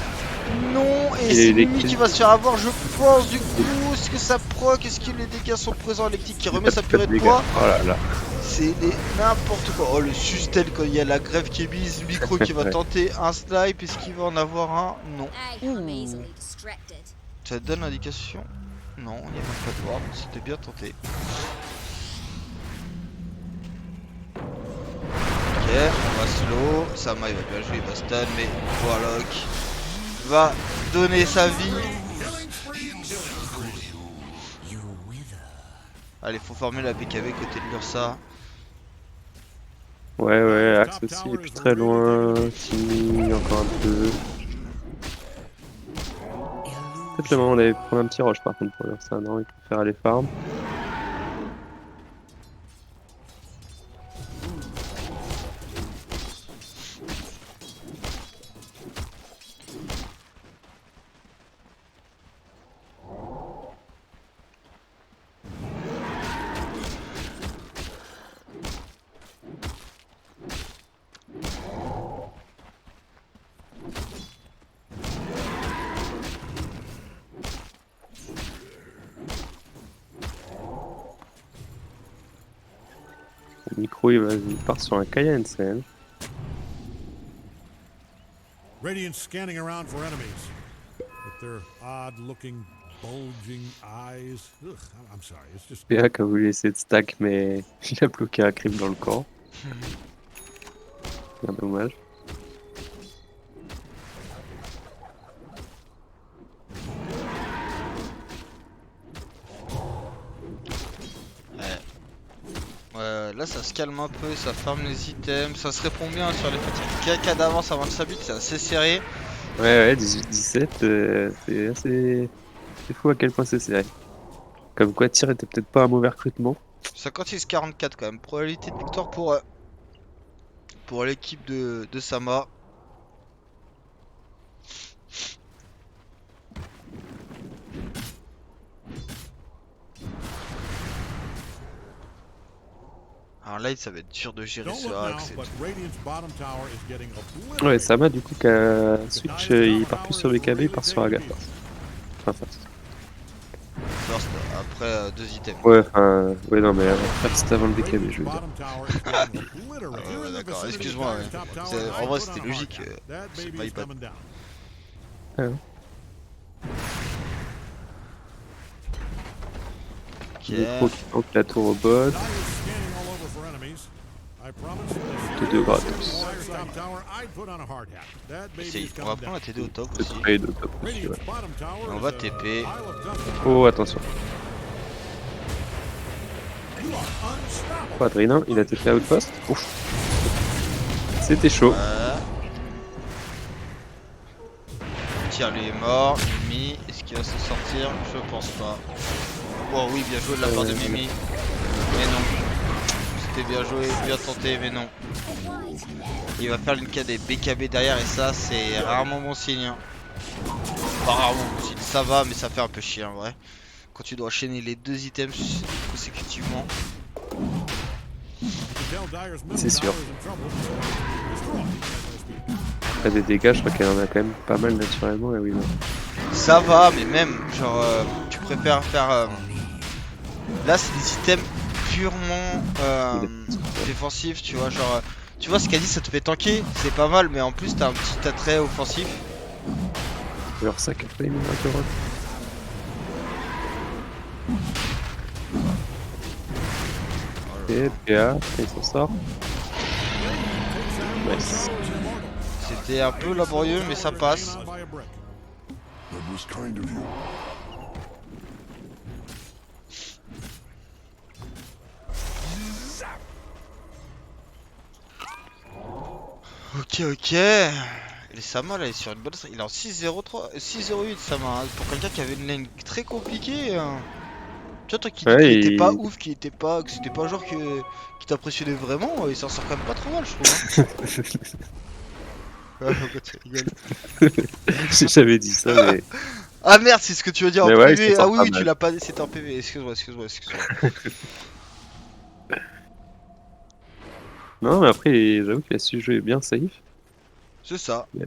Non, et c'est Mimi qui va se faire avoir, je pense. Du coup, est-ce que ça proc? Est-ce que les dégâts sont présents? Électrique qui remet sa purée de poids. Oh là là. C'est n'importe quoi. Oh, le sustel quand il y a la grève qui est mise. Micro qui va tenter un snipe. Est-ce qu'il va en avoir un? Non. Ça te donne l'indication? Non, il n'y a même pas de ward. C'était bien tenté. Ok, on va slow. Sama il va bien jouer, il va stun, mais Warlock va donner sa vie. Allez, faut former la BKB côté de l'Ursa. Ouais, Axe aussi, et puis très loin. Timmy, encore un peu. Peut-être le moment d'aller prendre un petit rush par contre pour l'Ursa. Non, il préfère aller farm. Le micro, il part sur un Cayenne CL. Radiant scanning around for enemies. With their odd-looking, bulging eyes. Ugh, I'm sorry, it's just... PA qui a voulu essayer de stack, mais il a bloqué un crime dans le corps. Bien dommage. Là ça se calme un peu, ça farme les items, ça se répond bien sur les petits caca d'avance avant que ça bute, c'est assez serré. Ouais, 18-17, c'est assez... C'est fou à quel point c'est serré. Comme quoi, tir était peut-être pas un mauvais recrutement. 56-44 quand même, probabilité de victoire pour l'équipe de Sama. Alors là, ça va être dur de gérer ce axe et tout. Ouais, Sama du coup, qu'à switch, il part plus sur BKB, il part sur Agatha. Enfin, first. First, après 2 items. Ouais, ouais, non, mais first avant le BKB, je veux dire. Ouais, d'accord, excuse-moi. En vrai, c'était logique. C'est pas hyper. Ouais. Ok. Micro qui tente la tour au bot. T2 gratos. On va prendre la TD au top aussi. Peut-être trade au top aussi, ouais. On va TP. Oh, attention. Oh, Adrien, il a TP outpost. Ouf. C'était chaud. Tiens, lui est mort. Mimi, est-ce qu'il va s'en sortir? Je pense pas. Oh oui, bien joué de la part de Mimi. Mais non. C'était bien joué, bien tenté, mais non. Il va faire l'Inca des BKB derrière et ça, c'est rarement bon signe. Hein. Pas rarement bon signe. Ça va, mais ça fait un peu chier en vrai. Quand tu dois enchaîner les 2 items consécutivement. C'est sûr. Après des dégâts, je crois qu'elle en a quand même pas mal naturellement, et oui. Non. Ça va, mais même, genre, tu préfères faire... Là, c'est des items purement défensifs, tu vois, genre... Tu vois, ce qu'a dit, ça te fait tanker, c'est pas mal, mais en plus, t'as un petit attrait offensif. Alors ça, qu'a pas mis un peu rock. Ok, PA, il s'en sort. Nice. C'était un peu laborieux, mais ça passe. Hanging on by a brick. That was kind of you. Ok, ok. Et Sama là, il est sur une bonne. Il est en 6-0-3, 6-0-8 Sama. Hein. Pour quelqu'un qui avait une lane très compliquée. Tu vois, toi qui dis Ouais, qu'il était pas il- ouf, qu'il était pas, que c'était pas un joueur qui t'impressionnait vraiment, il s'en sort quand même pas trop mal, je trouve. Hein. Ouais, pourquoi tu rigoles? J'avais dit ça, mais. Ah merde, c'est ce que tu veux dire en Mais ouais, il PV. s'en Ah sort oui, pas oui, tu mal. l'as pas. C'était en PV. Excuse-moi, excuse-moi, excuse-moi. Non, mais après, j'avoue qu'il a su jouer bien safe. C'est ça. Ouais.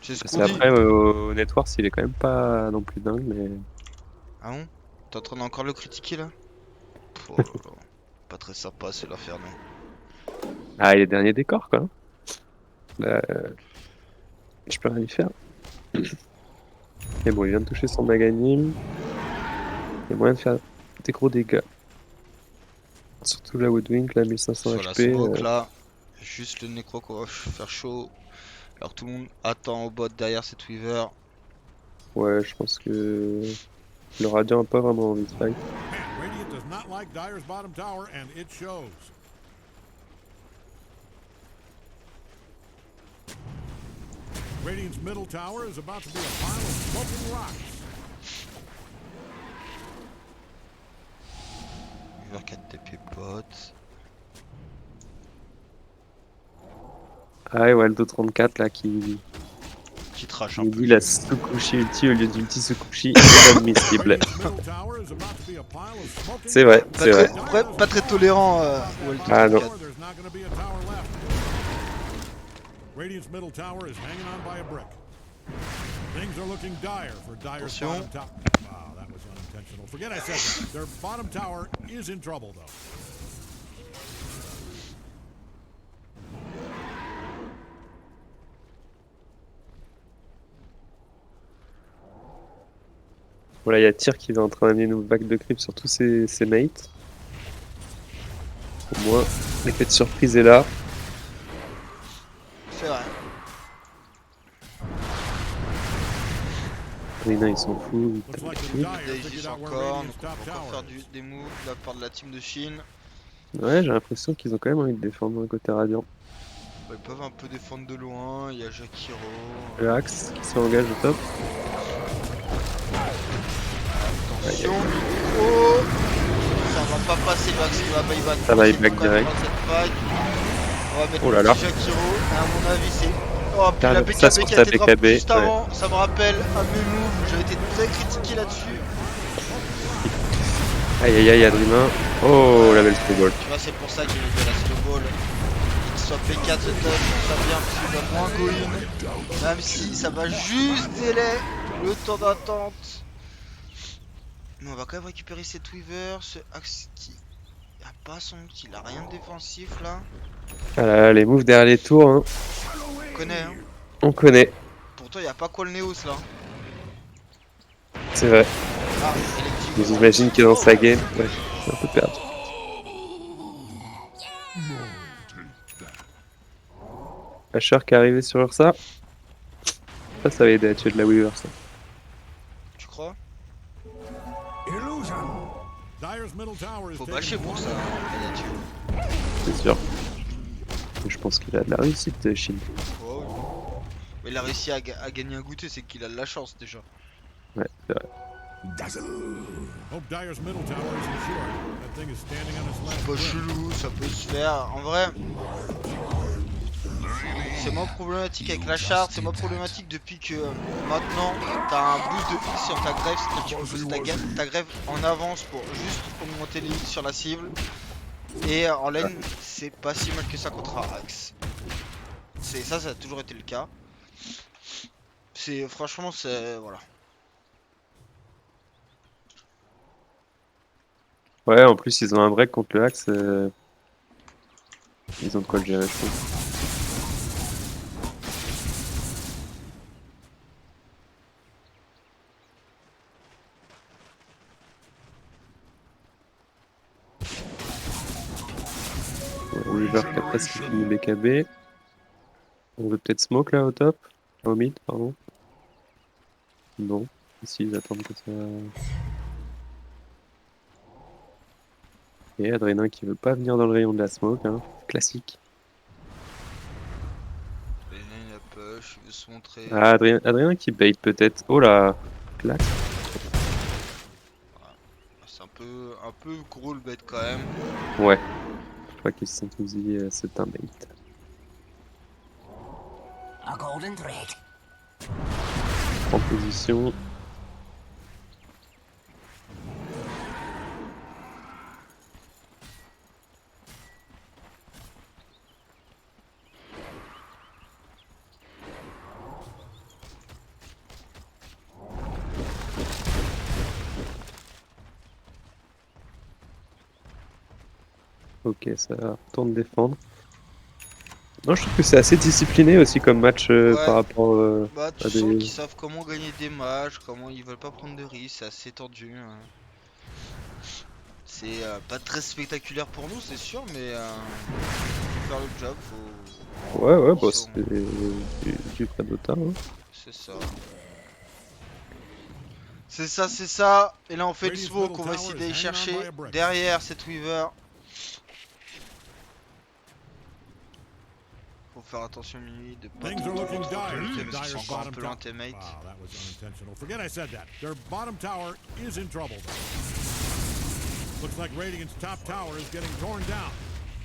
C'est ce Parce qu'on dit. qu'après, au Networks, il est quand même pas non plus dingue, mais. Ah bon? T'es en train d'encore le critiquer là? Oh là là. Pas très sympa, c'est l'affaire, non? Ah, il est dernier décor, quoi. Là, je peux rien y faire. Et bon, il vient de toucher son Maganim. Il y a moyen de faire des gros dégâts. Surtout la Woodwink, la 1500 Sur la HP. smoke là. Juste le nécro qu'on va faire chaud. Alors tout le monde attend au bot derrière cette Weaver. Ouais, je pense que le Radiant n'a pas vraiment envie de fight. Man, Radiant does not like Dyer's bottom tower, and it shows. Radiant's middle tower is about to be a pile of smoking rocks. Weaver 4 TP bot. Ah, et Waldo 34 là qui Qui trash un nous peu. dit la Tsukushi ulti au lieu d'ulti Tsukushi inadmissible. Radiant's middle tower is about to be a pile of smoking C'est vrai, rocks. c'est vrai. Pas très tolérant, Waldo Ah, non. 34. There's not going to be a tower left. Radiant's middle tower is hanging on by a brick. Things are looking dire for Dyer's Attention. bottom tower. Wow, that was unintentional. Forget I said that. Their bottom tower is in trouble, though. Voilà, il y a Tyr qui va en train d'amener une vague de creep sur tous ses mates. Au moins, l'effet de surprise est là. C'est vrai. Rina, il s'en fout. il Looks tape like the dessus. Dire Daegis figured out where encore, donc Radiant's on top va encore tower faire is. des moves de la part de la team de Chine. Ouais, j'ai l'impression qu'ils ont quand même envie de défendre le côté Radiant. Ils peuvent un peu défendre de loin, il y a Jakiro. Le Axe qui s'engage au top. Attention, micro. Ça va pas passer le axe qui va buyback. Ça va Il buyback faut quand même direct. prendre cette fight. On va mettre Oh là le là. petit Jakiro. Et à mon avis, c'est. Oh, puis la Ah, BKB ça, qui sur a sa été drop BKB, juste ouais. avant. Ça me rappelle un de mes moves. J'avais été très critiqué là-dessus. Aïe aïe aïe, Adrien. Oh, la belle snowball. Tu vois, c'est pour ça que j'ai mis de la snowball. Qu'il soit P4 ce top, ça vient parce qu'il va moins go in. Même si ça va juste délai le temps d'attente. Mais on va quand même récupérer cette Weaver, ce Axe qui a pas son ult, il a rien de défensif là. Ah là là, les moves derrière les tours, hein. On connaît hein. On connaît. Pourtant il n'y a pas quoi le Neos là. C'est vrai. Ah, électrique. Mais j'imagine que dans sa game, ouais, c'est un peu perdu. Asher qui est arrivé sur Ursa. Ça va aider à tuer de la Weaver, ça. Tu crois? Dyer's middle tower is Faut taking bâcher pour ça, hein, Pikachu. C'est sûr. Mais je pense qu'il a de la réussite, Shin. Oh, oui. Mais il a réussi à gagner un goûter, c'est qu'il a de la chance déjà. Ouais, c'est vrai. Hope Dyer's middle tower is insured. That thing is standing on its last Pas leg. chelou, ça peut se faire. En vrai, c'est moins problématique avec la charte, c'est moins problématique depuis que maintenant t'as un boost de X sur ta grève, c'est-à-dire que tu peux poser ta grève en avance pour juste augmenter les hits sur la cible. Et en lane, c'est pas si mal que ça contre Axe. Ça a toujours été le cas. Franchement, c'est voilà. Ouais, en plus, ils ont un break contre le Axe. Ils ont de quoi le gérer, je trouve. Weaver qui a presque fini BKB. On veut peut-être smoke là au top. Au mid, pardon. Non. Ici, ils attendent que ça. Et Adrien qui veut pas venir dans le rayon de la smoke, hein. Classique. Il a push, il veut se montrer. Ah, Adrien qui bait peut-être. Oh là, claque. C'est un peu gros le bait quand même. Ouais. Je crois qu'ils se sont tous dit c'est un bait. A golden thread. En position. Ok, ça retourne défendre. Non, je trouve que c'est assez discipliné aussi comme match Ouais. par rapport Bah, tu à sens des... qu'ils savent comment gagner des matchs, comment ils veulent pas prendre de risques, c'est assez tendu. C'est pas très spectaculaire pour nous, c'est sûr, mais faut faire le job, faut. Ouais, ouais, Ils bah, sont- c'est du Fredota, hein. C'est ça. C'est ça. Et là, on fait le Radiant's smoke, middle on va tower essayer is d'aller hanging on chercher by a brick. derrière cette Weaver. Faut faire attention, Minuit, de pas Things trop are looking trop dire. lutter, parce qu'ils Dire's sont encore un bottom peu loin, tower. teammate. Wow, that was unintentional. Forget I said that. Their bottom tower is in trouble. Looks like Radiant's top tower is getting torn down.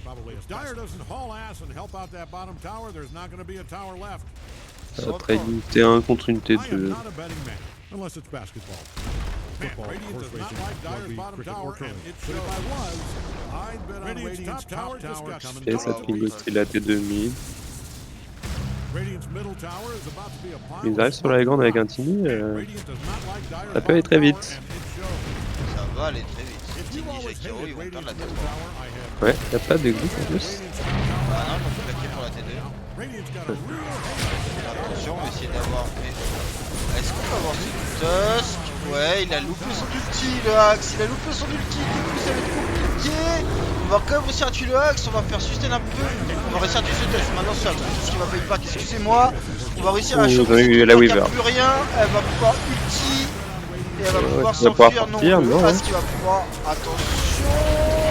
Probably if Dire doesn't haul ass and help out that bottom tower, there's not going to be a tower left. Après une T1 contre une I am T2. not a betting man, unless it's basketball. Man, Radiant does not like Dire's bottom tower, and it shows. If I was, I'd bet on Radiant's top tower just got Et ça Oh, fait aussi la T2 mid. Radiant's middle tower is about to be a pile Ils of arrivent sur la grande avec un smoke. Tini. Radiant does not like Dire's ça peut aller très bottom vite. tower, and it shows. Ça va aller très vite. If you Tini, always Jakiro, hated ils vont perdre la Radiant's middle T3. tower, I have Ouais, y'a pas de glitch en plus. Radiant's top tower. Ah non, ils vont claquer pour la T2. Radiant's got a real head. Attention, on va essayer d'avoir. Est-ce qu'on va avoir ce Tusk? Ouais, il a loupé son ulti, le Axe. Il a loupé son ulti, du coup, ça va être compliqué. On va quand même réussir à tuer le Axe. On va faire sustain un peu. On va réussir à tuer ce Tusk. Maintenant, c'est tout ce qui va payer back. Excusez-moi. On va réussir à Ouh, choper on a cette eu la Weaver qui a Weaver. plus rien. Elle va pouvoir ulti. Et elle va Ouais, pouvoir qui va pouvoir s'enfuir. Non, partir, le non, Axe qui va pouvoir. Attention.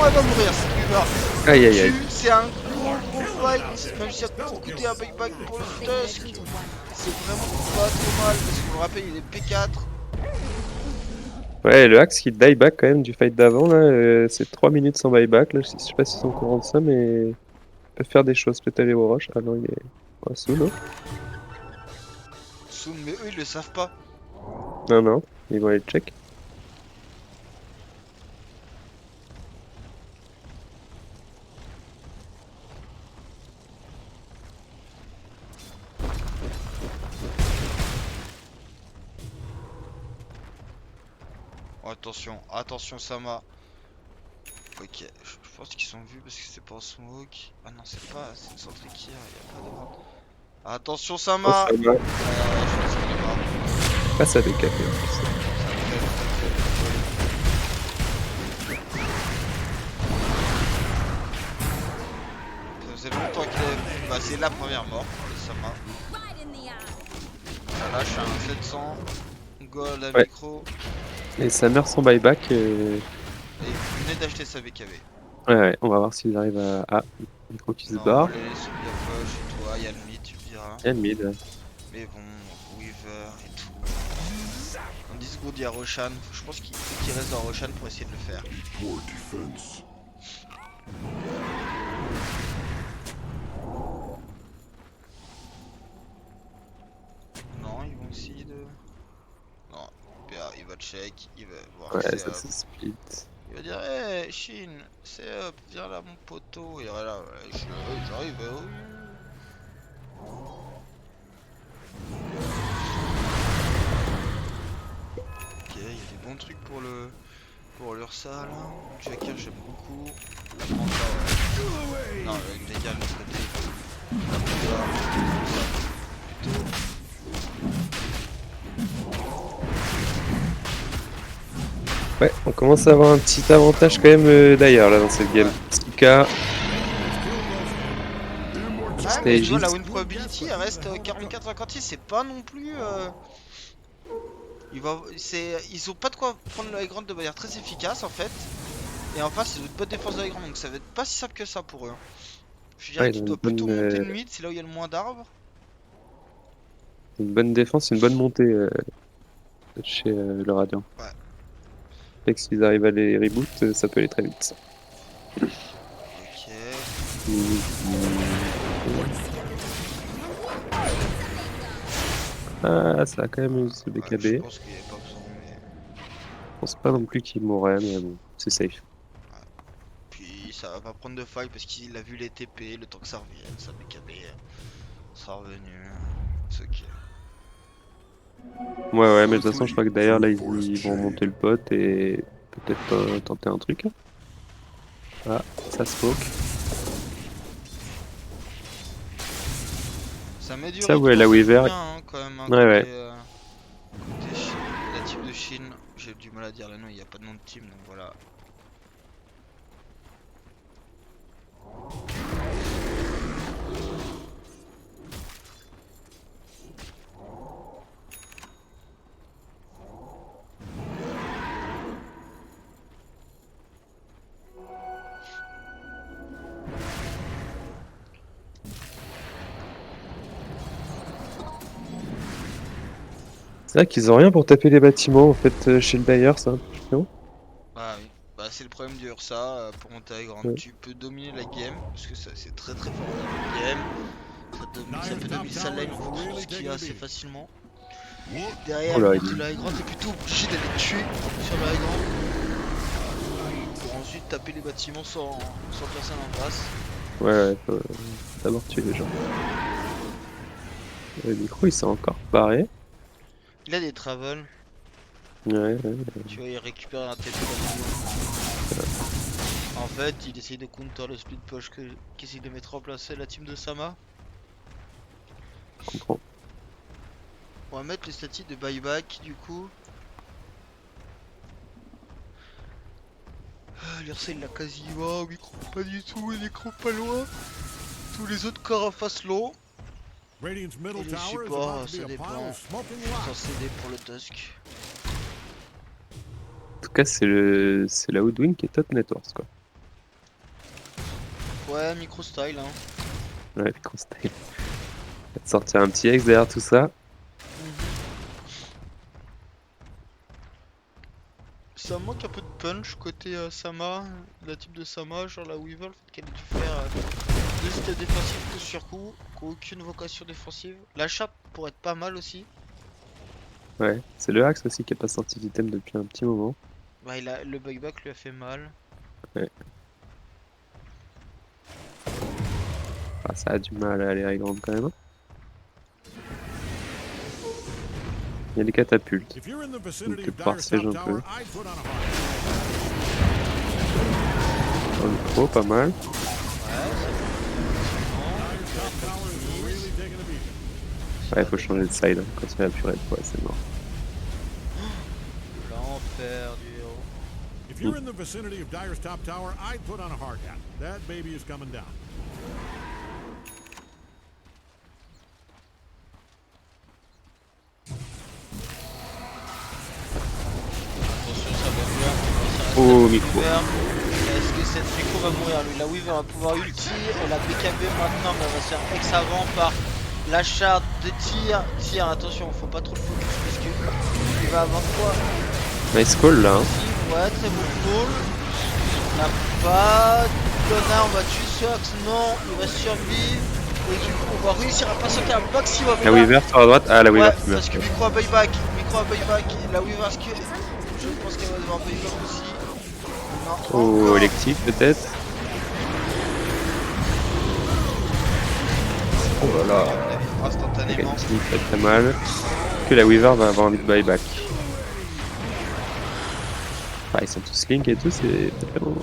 Elle va mourir, cette Weaver. Aïe aïe aïe. C'est un gros fight. Même si ça peut coûter un payback pour le Tusk. C'est vraiment pas trop mal. Parce que je vous rappelle, il est P4. Ouais, le Axe qui dieback quand même du fight d'avant, là, c'est 3 minutes sans buyback. Là, je sais pas s'ils sont au courant de ça, mais ils peuvent faire des choses. Peut-être aller au rush. Ah non, il est. Ouais, sous, non? Soon, mais eux ils le savent pas. Non, non, ils vont aller check. Oh, attention, attention Sama. Ok, je pense qu'ils sont vus parce que c'est pas en smoke. Ah non, c'est pas, c'est une centre qui y a pas de vente. Attention Oh, Sama. ça va. Je pense qu'il est mort. Passe avec café en plus. Ça faisait longtemps qu'il avait. Bah, c'est la première mort de Sama. Ça lâche un 700. Gold à Ouais. micro. Et sa mère sans buyback. Et il venait d'acheter sa BKB. Ouais, ouais, on va voir s'ils arrivent à. Ah, micro qui se Non, barre. allez, celui à gauche, et toi, il y a le mid, tu me diras. Il y a le mid. Mais bon, Weaver et tout. En 10 secondes, il y a Roshan. Je pense qu'il faut qu'il reste dans Roshan pour essayer de le faire. Poor defense. Non, ils vont essayer de. Non, PA, il va check, il va voir. Ouais, c'est ça up. se split. Il va dire, hey, Shin, c'est up, viens là, mon poteau. Et voilà, ouais, j'arrive, oui. Ok, il y a des bons trucs pour le. Pour l'Ursa là. Jacker, j'aime beaucoup. La prends ça, ouais. Non, le dégât de l'autre côté. La prends ça. Plutôt. Ouais, on commence à avoir un petit avantage quand même d'ailleurs là dans cette game. 6K. Ouais, mais tu vois, la Aegis. win probability elle reste 44-56, c'est pas non plus. Ils ont pas de quoi prendre le high ground de manière très efficace en fait. Et en face, ils ont une bonne défense de high ground, donc ça va être pas si simple que ça pour eux, hein. Je dirais Ouais, ils qu'ils ont doivent plutôt monter le mid, c'est là où il y a le moins d'arbres. une bonne défense, une bonne montée chez le Radiant. Ouais. Dès qu'ils arrivent à les reboot, ça peut aller très vite. Ok. Ah, ça a quand même eu ce Ouais, je BKB. pense qu'il n'y avait pas besoin, mais. Je pense pas non plus qu'il mourrait, mais bon, c'est safe. Puis ça va pas prendre de fight parce qu'il a vu les TP, le temps que ça revienne, ça BKB sera revenu. C'est ok. Ouais, mais de toute façon, je crois que d'ailleurs, là, ils vont monter le pot et peut-être tenter un truc. Ah, ça se poke. Ça met du Ça, rythme, ouais, la ça joue Weaver. bien hein, quand même. Hein, Ouais, ouais. côté la team de Chine, j'ai du mal à dire le nom, il n'y a pas de nom de team donc voilà. C'est vrai qu'ils ont rien pour taper les bâtiments, en fait, chez le Dire, c'est un peu chiant. Ah oui, bah c'est le problème du Ursa pour monter à grande. Ouais. Tu peux dominer la game, parce que c'est très très fort dans la game. Ça peut dominer sa lane, ce qu'il y a assez facilement. Et derrière, Oh là, monter le high ground, t'es plutôt obligé d'aller tuer sur le high ground. Pour ensuite taper les bâtiments sans personne en face. Ouais, faut d'abord tuer les gens. Le micro, il s'est encore barré. Il a des travels, Ouais. tu vois, il récupère un TP. En fait, il essaye de counter le split push qu'essaye de mettre en place la team de Sama. Je comprends. On va mettre les statistiques de buyback du coup. L'Ursa il l'a quasi loin, micro pas du tout, il micro pas loin. Tous les autres corps en face low. Radiant's middle Et les tower is supports, about to ça be a pile dépend. of smoking Sans rocks. CD pour le Tusk. En tout cas, c'est la Woodwing qui est top networks, quoi. Ouais, micro style hein. Ouais, micro style. On va te sortir un petit X derrière tout ça. Ça manque un peu de punch côté Sama, la type de Sama, genre la Weevil, le fait qu'elle ait dû faire 2 steps défensifs coup sur coup, qui ont aucune vocation défensive. La chape pourrait être pas mal aussi. Ouais, c'est le Axe aussi qui a pas sorti d'item depuis un petit moment. Bah le buyback lui a fait mal. Ouais. Ah, ça a du mal à aller high ground quand même. Il y a des catapultes. If you're in the Donc vicinity tu of peux pouvoir Dire's siège top un peu. tower, I'd put on a heart. Dans le micro, pas mal. Dire's top tower is really taking a beating. Ouais, faut changer de side. Hein. Quand il y a plus red, ouais, c'est mort. L'enfer du héros. If you're in the vicinity of Dire's top tower, I'd put on a hard hat. That baby is coming down. Attention, ça va bien. Ça reste Oh, un micro. Weaver. Est-ce que cette micro va mourir lui? La Weaver va pouvoir ulti. La BKB maintenant, mais elle va se faire ex avant par la shard de tir. Tir, attention, faut pas trop le focus parce qu'il va avoir quoi? Nice call là. Hein. Ouais, très bon call. On n'a pas Lona, on va tuer ce axe. Non, il va survivre. Et du coup, on va réussir à patienter un maximum. La Weaver sur la droite. Ah, la Weaver Ouais, qui meurt. parce que micro à buyback. La Weaver, est-ce que. Je pense qu'elle va devoir buyback aussi. Non, Oh, encore. électif peut-être. Oh là là. Instantanément. Électif, pas très mal. Que la Weaver va avoir envie de buyback. Ah, ils sont tous link et tout, c'est peut-être le moment.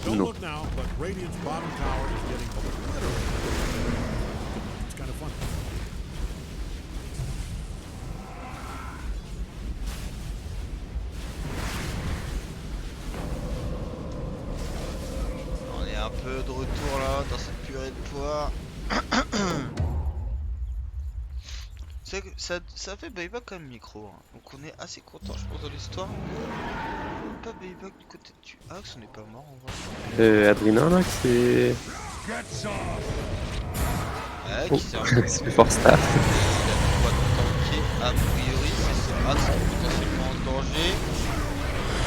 Don't No. look now, but Radiant's bottom tower is getting obliterated. It's kind of fun. On est un peu de retour là dans cette purée de poids. C'est que ça fait buyback comme micro, hein. Donc on est assez content je pense dans l'histoire. Pas buyback du côté du Axe, on n'est pas mort en vrai. Adrien là, c'est. Ouais, Oh, qui s'est un peu c'est Force Staff. pas tanké, a priori c'est ce Axe qui est potentiellement en danger.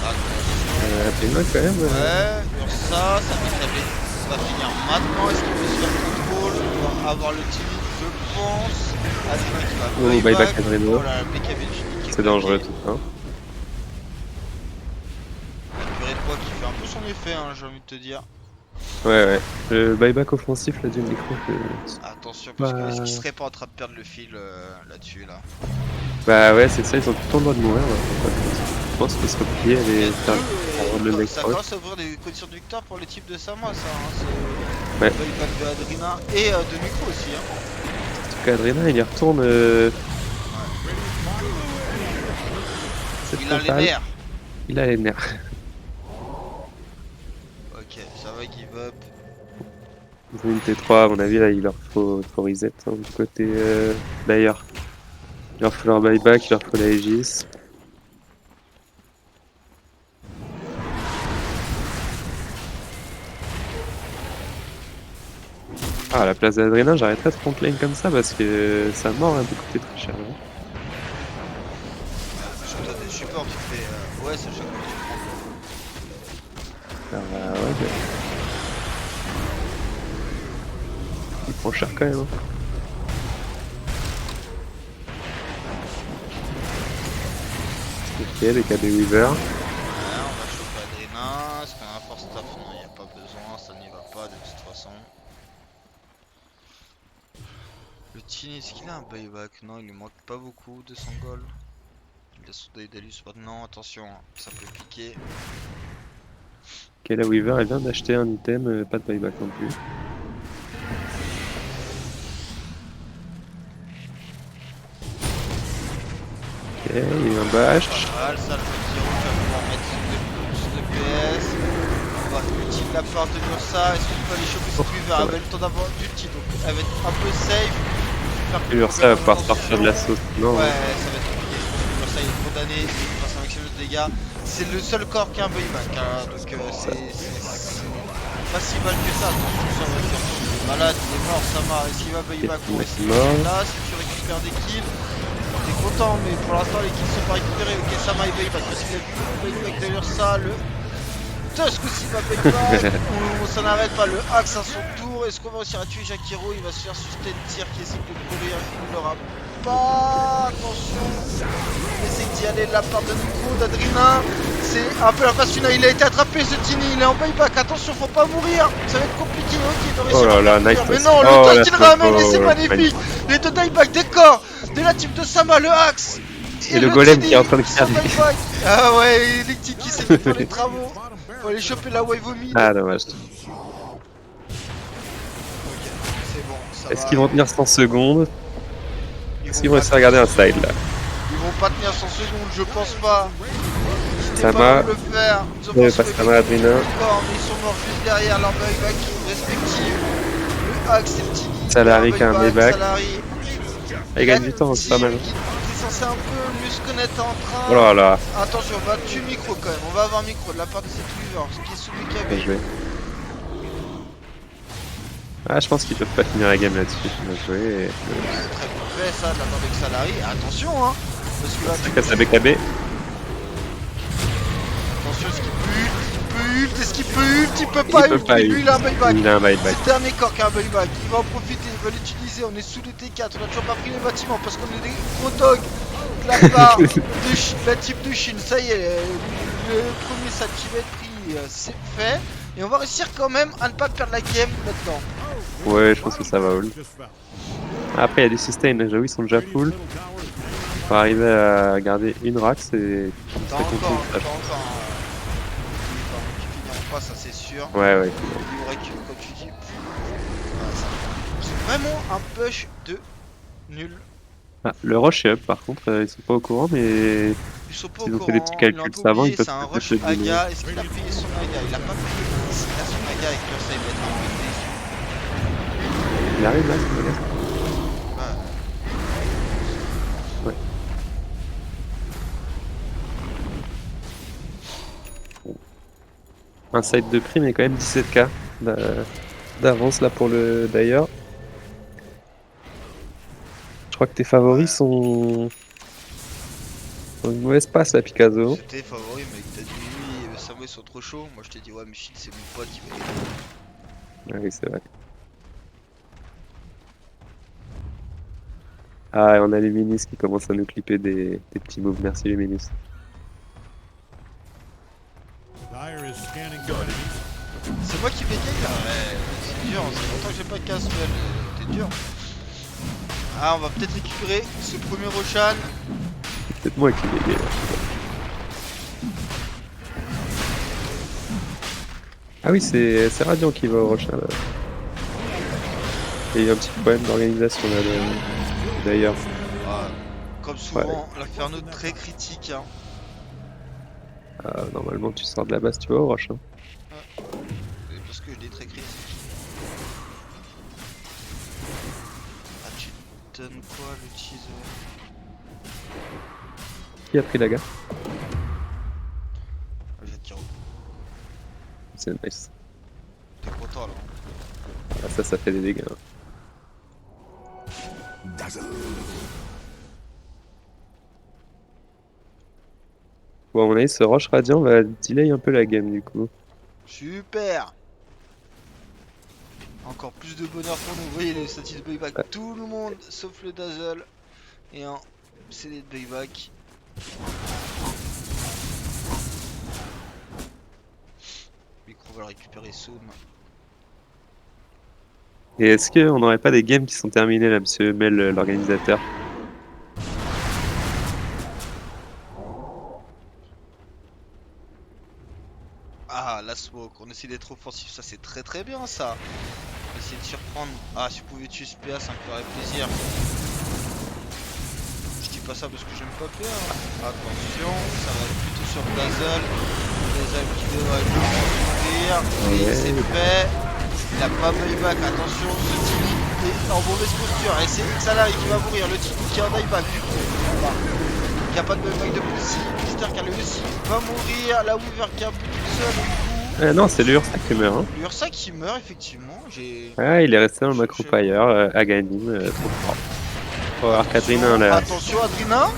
Attention. Adrien quand même. Ouais, sur ça va finir maintenant. Est-ce qu'il peut se faire contrôle? Il va avoir le team, je pense. Adrien qui va Oh, buyback Adrien. Oh là, le BKB qui est C'est dangereux claqué. tout ça. La purée de poids qui fait un peu son effet, hein, j'ai envie de te dire. Ouais, ouais. Le buyback offensif là du micro. Attention, parce que Bah. est-ce qu'il serait pas en train de perdre le fil là-dessus là? Bah ouais, c'est ça, ils ont tout le droit de mourir. Ouais. Je pense qu'il se replie, elle est faire le mec. Ça commence à ouvrir des conditions de victoire pour l'équipe de Sama, ça. Hein, c'est Ouais. le buyback de Adrina et de Micro aussi. Hein. En tout cas, Adrien il y retourne. Il a les nerfs. Il a les nerfs. Ok, ça va, give up. Ils ont une T3, à mon avis, là, il leur faut reset. Hein, du côté d'ailleurs. Il leur faut leur buyback, il leur faut la Aegis. Ah, à la place d'Adrien, j'arrêterais de frontline comme ça parce que ça mort un peu coûté très cher. Hein. Sur toi des supports, tu fais. Ouais, c'est chaque fois que tu prends. Ouais, mais... Il prend cher quand même. Hein. Ok, les KB Weaver. Ouais, on va choper Adrina. Est-ce qu'on a un force staff? Non, il n'y a pas besoin, ça n'y va pas de toute façon. Le Tini, est-ce qu'il a un buyback? Non, il lui manque pas beaucoup, 200 gold. Il a son Daedalus maintenant, attention, ça peut piquer. Ok, la Weaver, elle vient d'acheter un item, pas de buyback non plus. Ok, il y a eu un bash. Pas mal, ça, le petit rouge va pouvoir mettre plus de PS. On va utile la part de ça. Est-ce qu'on peut aller choper cette Weaver? Elle va le temps d'avoir du petit, donc elle va être un peu safe. Et Ursa va pouvoir sortir de la sauce. Non, Ouais, ça va être compliqué. Ursa il est condamné, il passe un maximum de dégâts. C'est le seul corps qui a un buyback, hein, donc c'est pas si mal que ça. Attention, ça va faire malade, il est mort, Sama. Est-ce qu'il va buyback? Il Ouais, est c'est mort. là, si tu récupères des kills, t'es content, mais pour l'instant les kills sont pas récupérés. Ok, Sama il buyback, parce qu'il a vu le buyback de Ursa, le Tusk aussi va buyback. On s'en arrête pas, le Axe à son tour. Est-ce qu'on va réussir à tuer Jakiro? Il va se faire sustain tir qui essaie de courir, il l'aura pas. Attention, il essaie d'y aller de la part de Nico, d'Adrina. C'est un peu la phase finale, il a été attrapé ce Tini, il est en buyback, attention, faut pas mourir. Ça va être compliqué, ok, de réussir Oh là à là, faire nice. mais non, le Oh, Tusk la il ramène et c'est photo, magnifique. Les deux dieback des corps de la team de Sama, le Axe. Et le golem qui est en train de qui sont faire des- buyback. Ah ouais, les petits qui essaient de faire les travaux. Faut aller choper la wave au mid. Ah, dommage. Ok, c'est bon, ça Est-ce va. qu'ils vont tenir 100 secondes? Ils Est-ce qu'ils vont essayer de pas regarder un tenir side là? Ils vont pas tenir 100 secondes, je pense pas. Ils Sama. étaient pas de le faire. Ils ont Ouais, pensé pas que Sama, les Adrina. corps, mais ils sont morts juste derrière leur buyback respectif. Le Axe et le Tini. Salary qui a un buyback. Salary. Ah, il gagne du temps, c'est pas mal. Qui est censé un peu mieux se connaître en train. Oh là là, Attention, on va tuer micro quand même. On va avoir micro de la part de cette Weaver, ce qui est sous le bien KB. joué. Ah, je pense qu'ils peuvent pas finir la game là-dessus. Bien joué. Et... C'est très bien fait ça de la part de Salary. Attention hein. Parce que là, Ça casse la BKB. attention, est-ce qu'il peut ult? Il peut pas Il peut ult, pas mais ult. lui il a un buyback. Il a un buyback. C'est le dernier corps qui a un buyback. Il va en profiter, il va l'utiliser. On est sous les T4, on a toujours pas pris les bâtiments parce qu'on est des gros dogs. De la part de la team de Chine, ça y est, le premier sat qui va être pris, c'est fait. Et on va réussir quand même à ne pas perdre la game là-dedans. Ouais, je pense que ça va hold. Just fell. Après, il y a des sustains. J'avoue, ils sont déjà Radiant's full. middle tower is On va arriver à garder une Rax et. T'as c'est encore, compliqué, t'as ça. encore qui finiront pas, ça c'est sûr. Ouais, ouais. Il récupère, comme tu dis. C'est vraiment un push de nul. Ah, le rush est up par contre, ils sont pas au courant, mais Ils sont pas S'ils au ont fait des courant, petits ils l'ont un calculs peu savants, oublié, ils peuvent c'est un peut-être rush le gagner. Aga. Est-ce qu'il a payé son Aga? Il a pas payé, il a son Aga. Saga avec Curse, il va être un peu déçu. Il arrive là, c'est pas grave. Ouais. Un side de prix, mais quand même 17k d'avance là pour le d'ailleurs. Je crois que tes favoris sont une mauvaise passe là, Picasso. C'était favori, mec. T'as dit oui, les Samoa ils sont trop chauds. Moi je t'ai dit ouais, mais shit, c'est mon pote, il va y aller. Ah oui, c'est vrai. Ah, et on a Luminus qui commence à nous clipper des petits moves. Merci Luminus. Dire is scanning for enemies. C'est moi qui bégaye là. Ouais, c'est dur, c'est longtemps que j'ai pas de casse-spell. T'es dur. Ah, on va peut-être récupérer ce premier Roshan. C'est peut-être moi qui l'ai dit. Ah oui, c'est Radiant qui va au Rochin là. Il y a eu un petit problème d'organisation là d'ailleurs. Ah, comme souvent, l'Inferno très critique. Hein. Ah, normalement tu sors de la base, tu vas au Rochin. Et parce que je l'ai très critique. Ah, tu donnes quoi le teaser? Qui a pris la gare? Ah, je vais te dire. C'est nice. T'es content là? Ah, ça fait des dégâts. Dazzle. Bon, à mon avis, ce Roche Radiant va delay un peu la game du coup. Super! Encore plus de bonheur pour nous. Vous voyez les statistiques de buyback, tout le monde sauf le Dazzle. Et un CD de buyback. Micro va le récupérer soon. Et est-ce qu'on n'aurait pas des games qui sont terminés là, monsieur Mel, l'organisateur? Ah, la smoke, on essaie d'être offensif, ça c'est très très bien ça. On va essayer de surprendre. Ah, si vous pouvez tuer ce PA, ça me ferait plaisir. Je dis pas ça parce que j'aime pas PA. Hein. Attention, ça va être plutôt sur Dazzle. Dazzle qui devrait mourir. Et c'est fait. Il a pas buyback, attention, ce Timmy est en mauvaise posture. Et c'est Xalari qui va mourir, le Timmy qui est en buyback. Il n'y a pas de buyback de plus. Mister Carly aussi va mourir. La Weaver qui est un peu toute seule. Non, c'est le Ursa qui meurt. Hein. L'Ursa qui meurt, effectivement. Ah, il est resté dans le Macrofire, Aganim, trop fort. On va voir Katrina là. Attention, Adrina.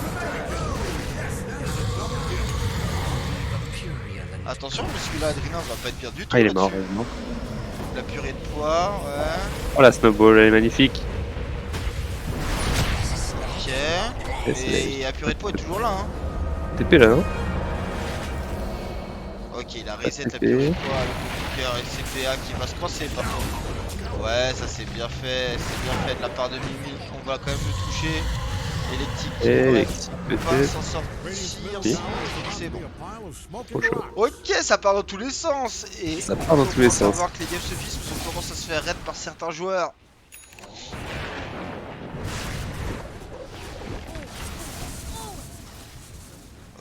Attention, parce que là, Adrina va pas être bien du tout. Ah, il est mort, vraiment. La purée de poire, ouais. Oh, la snowball, elle est magnifique. Ok. Et la purée de poire est toujours là, hein. TP là, non? Ok, il a reset la purée de poire avec le cœur et CPA qui va se crosser par contre. Ouais, ça c'est bien fait de la part de Mimi. On va quand même le toucher. Électrique qui va s'en sortir. C'est bon. Trop chaud. Ok, ça part dans tous les sens. Et ça part dans tous les sens. On va voir que les games se finissent parce qu'on commence à se faire raid par certains joueurs.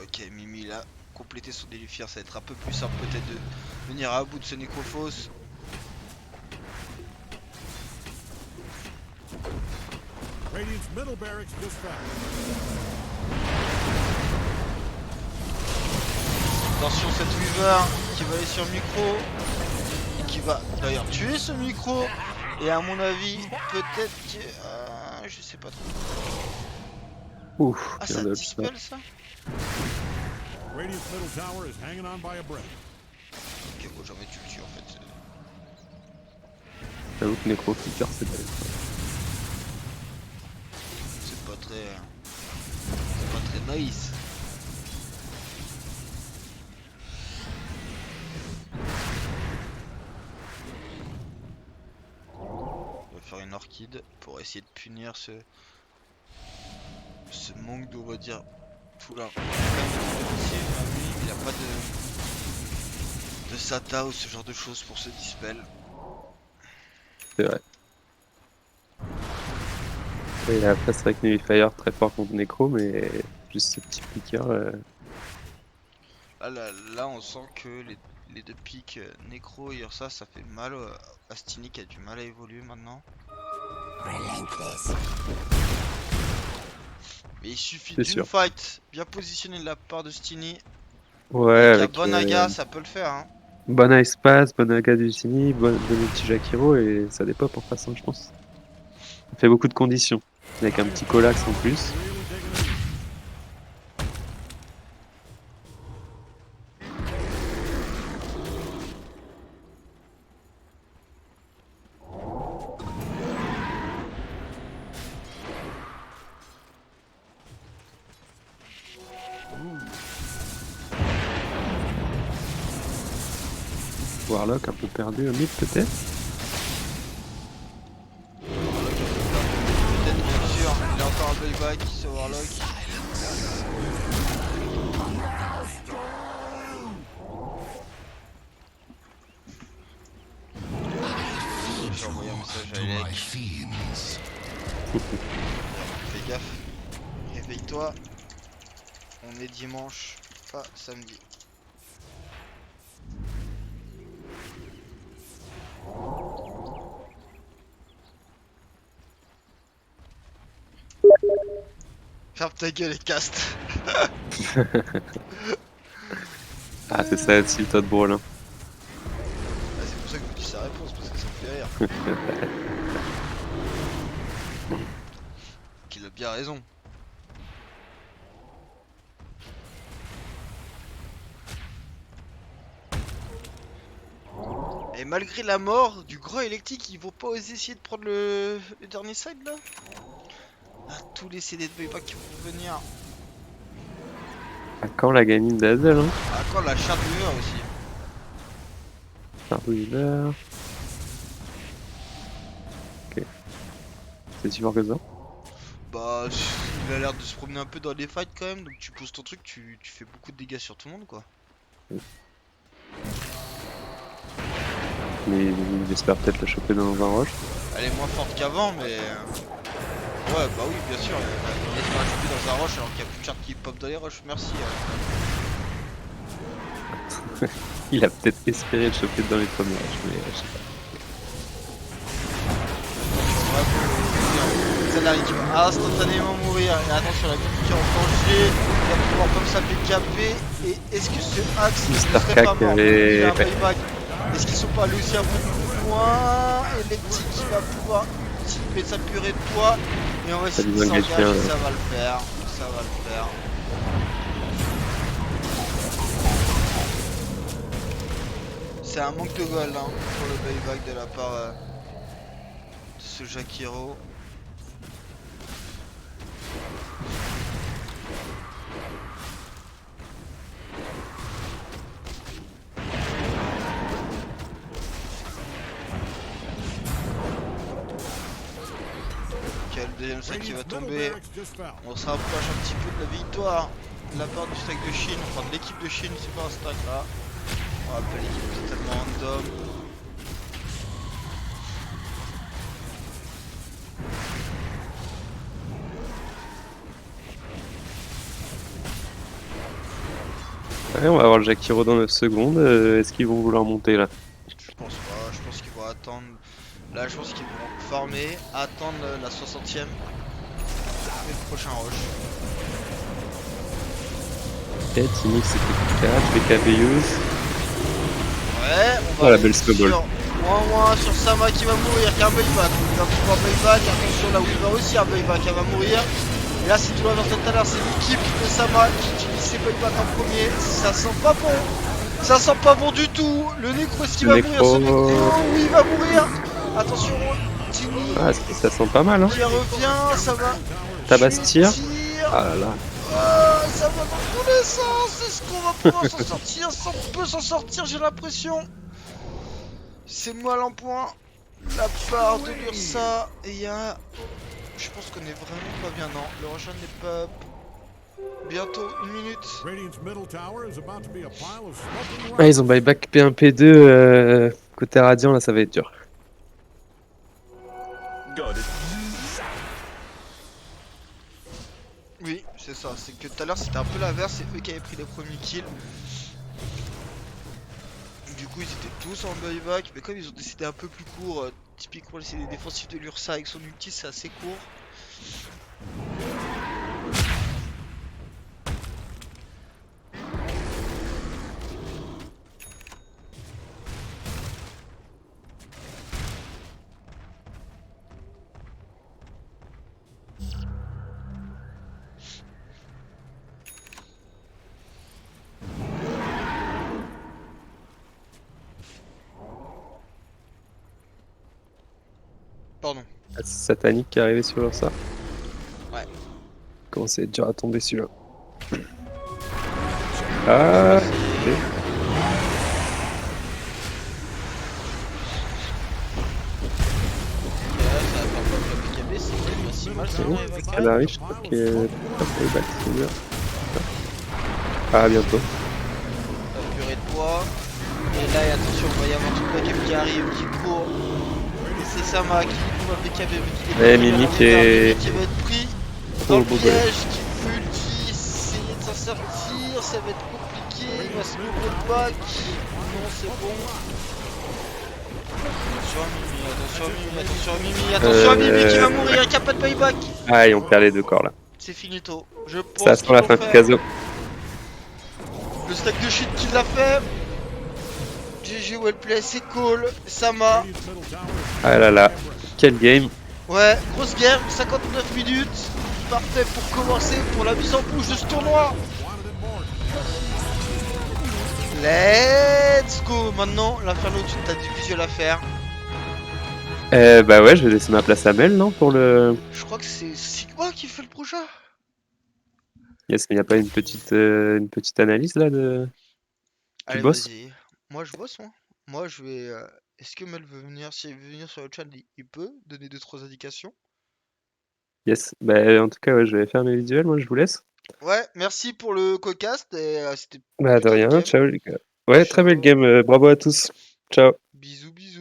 Ok, Mimi là, compléter son délifier, ça va être un peu plus simple peut-être de venir à bout de ce Nécrophos. Radiant's middle barracks just fell. Attention cette Weaver qui va aller sur le micro et qui va d'ailleurs tuer ce micro. Et à mon avis, peut-être que... je sais pas trop. Ouf, ah, ça dispel ça? Radiant's middle tower is hanging on by a breath. Ok, bon, jamais tu le tues en fait. J'avoue que Necroflicker c'est belle. C'est pas très nice. On va faire une orchide pour essayer de punir ce manque d'eau, on va dire. Tout là. Il a pas de SATA ou ce genre de choses pour se dispel. C'est vrai. Et après c'est vrai que Nullifier très fort contre Necro, mais juste ce petit flicker. Là on sent que les deux pics Necro et Ursa, ça fait mal à Stiny qui a du mal à évoluer maintenant. Relentless. Mais il suffit C'est d'une sûr. fight bien positionnée de la part de Stiny. Ouais, Avec un avec bon aga, ça peut le faire. Hein. bon Ice-Pass, bon Aga du Tini, bon ulti Jakiro et ça dépop en face, hein, je pense. Ça fait beaucoup de conditions. Avec un petit Colax en plus. Really taking it easy. Warlock un peu perdu au mid peut-être. Peut-être, bien sûr. Il a encore un buyback ce Warlock. J'ai envoyé un message à Elec. Fais gaffe. Réveille-toi. On est dimanche, pas samedi. Ferme ta gueule et cast. Ah, c'est ça aussi, Todd Brawl. Hein. Ah, c'est pour ça que je vous dis sa réponse, parce que ça me fait rire. Qu'il a bien raison. Et malgré la mort du gros électrique, ils vont pas oser essayer de prendre le dernier side là. Ah, tous les CD de buyback qui vont venir. À quand la gamine d'Azel hein? Ah, quand la charte de mur aussi. Chardou Hiver. Ok. C'est si fort que ça. Bah, il a l'air de se promener un peu dans les fights quand même. Donc tu poses ton truc, tu fais beaucoup de dégâts sur tout le monde quoi. Mais j'espère peut-être la choper dans un rush. Elle est moins forte qu'avant, mais. Ouais, bah oui, bien sûr. Elle se rajouter dans un rush alors qu'il y a plus de chartes qui pop dans les rushs. Merci. Il a peut-être espéré le choper dans les premiers rushs, mais je sais pas. Celle-là qui va instantanément mourir. Et attention, la vie qui est en danger. Il va pouvoir comme ça PKP. Et est-ce que ce axe ne Mister serait pas Cac mort? et- Il a un payback. Est-ce qu'ils sont pas allés aussi un peu plus loin? Et Lectic qui va pouvoir mettre sa purée de poids. Et on va essayer de lui s'engager. engager un- Ça va le faire. Ça va le faire. C'est un manque de gold hein, pour le payback de la part de ce Jakiro. Ok, le deuxième sac qui va Radiant's middle tomber. barracks just fell. On se rapproche un petit peu de la victoire de la part du stack de Chine, enfin de l'équipe de Chine, c'est pas un stack là. On rappelle l'équipe totalement random. Ouais, on va avoir le Jakiro dans 9 secondes. Est-ce qu'ils vont vouloir monter là? Je pense pas, je pense qu'ils vont attendre. Là, je pense qu'ils vont farmer, attendre la 60ème et le prochain rush. Ok, Timix c'était 4, BKB use. Ouais, on va Oh, la aller belle snowball. sur moins sur Sama qui va mourir, qui a un buyback. Il va pouvoir buyback, attention là où il va aussi un buyback, elle va mourir. Et là, c'est tout l'inverse de tout à l'heure, c'est l'équipe de Sama qui utilise ses buybacks en premier. Ça sent pas bon. Ça sent pas bon du tout. Le Necro, est-ce qu'il va mourir ce Necro. Necro? Oui, il va mourir. Attention, Tini Ah, ça sent pas mal, hein. qui revient, ça va. Tabastir. Tire. Ah là là. Ah, ça va dans tous les sens. Est-ce qu'on va pouvoir s'en sortir? On peut s'en sortir, j'ai l'impression. C'est mal en point. La part de l'Ursa. Et il y a. Je pense qu'on est vraiment pas bien, non. Le rush n'est pas. Bientôt, 1 minute. Radiant's middle tower is about to be a pile of smoking Ah, ils ont buyback P1, P2. Côté Radiant, là, ça va être dur. Oui, c'est ça. C'est que tout à l'heure, c'était un peu l'inverse. C'est eux qui avaient pris les premiers kills. coup, ils étaient tous en buyback, mais comme ils ont décidé un peu plus court, typiquement les CD défensifs de l'Ursa avec son ulti, c'est assez court. Pardon. Ah, c'est Satanique qui est arrivé sur ça. Ouais. Comment c'est dur à tomber celui-là. Ah, ok. Ça va pas le PKB, c'est quand même aussi mal, ça Bon, arrive à Canary, je crois qu'il est pas playback, c'est dur. Ah, bientôt. purée de poids. Et là, et attention, il va y avoir tout le backup qui arrive, qui court. Et c'est Sama qui trouve un BKB, mais qui est Eh, Mimic est... qui va être pris Oh, dans le beau piège, qui peut ulti, essayer de s'en sortir, ça va être compliqué, il va se mettre le back. Non, c'est bon. Attention à Mimi, attention à Mimi qui va mourir, qui a pas de payback. Ah, et on perd les deux corps là. C'est finito. Je pense Ça sent qu'ils la vont fin de faire. Caso. Le stack de shit qui l'a fait. GG Wellplay, c'est cool. Sama. Radiant's middle tower Ah là là, quel game. Ouais, grosse guerre, 59 minutes. Parfait pour commencer pour la mise en bouche de ce tournoi. wanted it more. Let's go. Maintenant, l'Inferno, tu as du visuel à faire. Bah ouais, je vais laisser ma place à Mel, non, pour le... Je crois que c'est Sigma qui fait le prochain. Yes, mais y a pas une petite analyse là de... Tu Allez, bosses? vas-y. Moi, je bosse, moi. Moi, je vais. Est-ce que Mel veut venir? Si elle veut venir sur le chat, il peut donner 2-3 indications. Yes, bah en tout cas, ouais, je vais faire mes visuels, moi je vous laisse. Ouais, merci pour le cocast. Et c'était Bah de plutôt une rien, game. ciao les gars. Ouais, très belle Ciao. game, bravo à tous. Ciao. Bisous, bisous.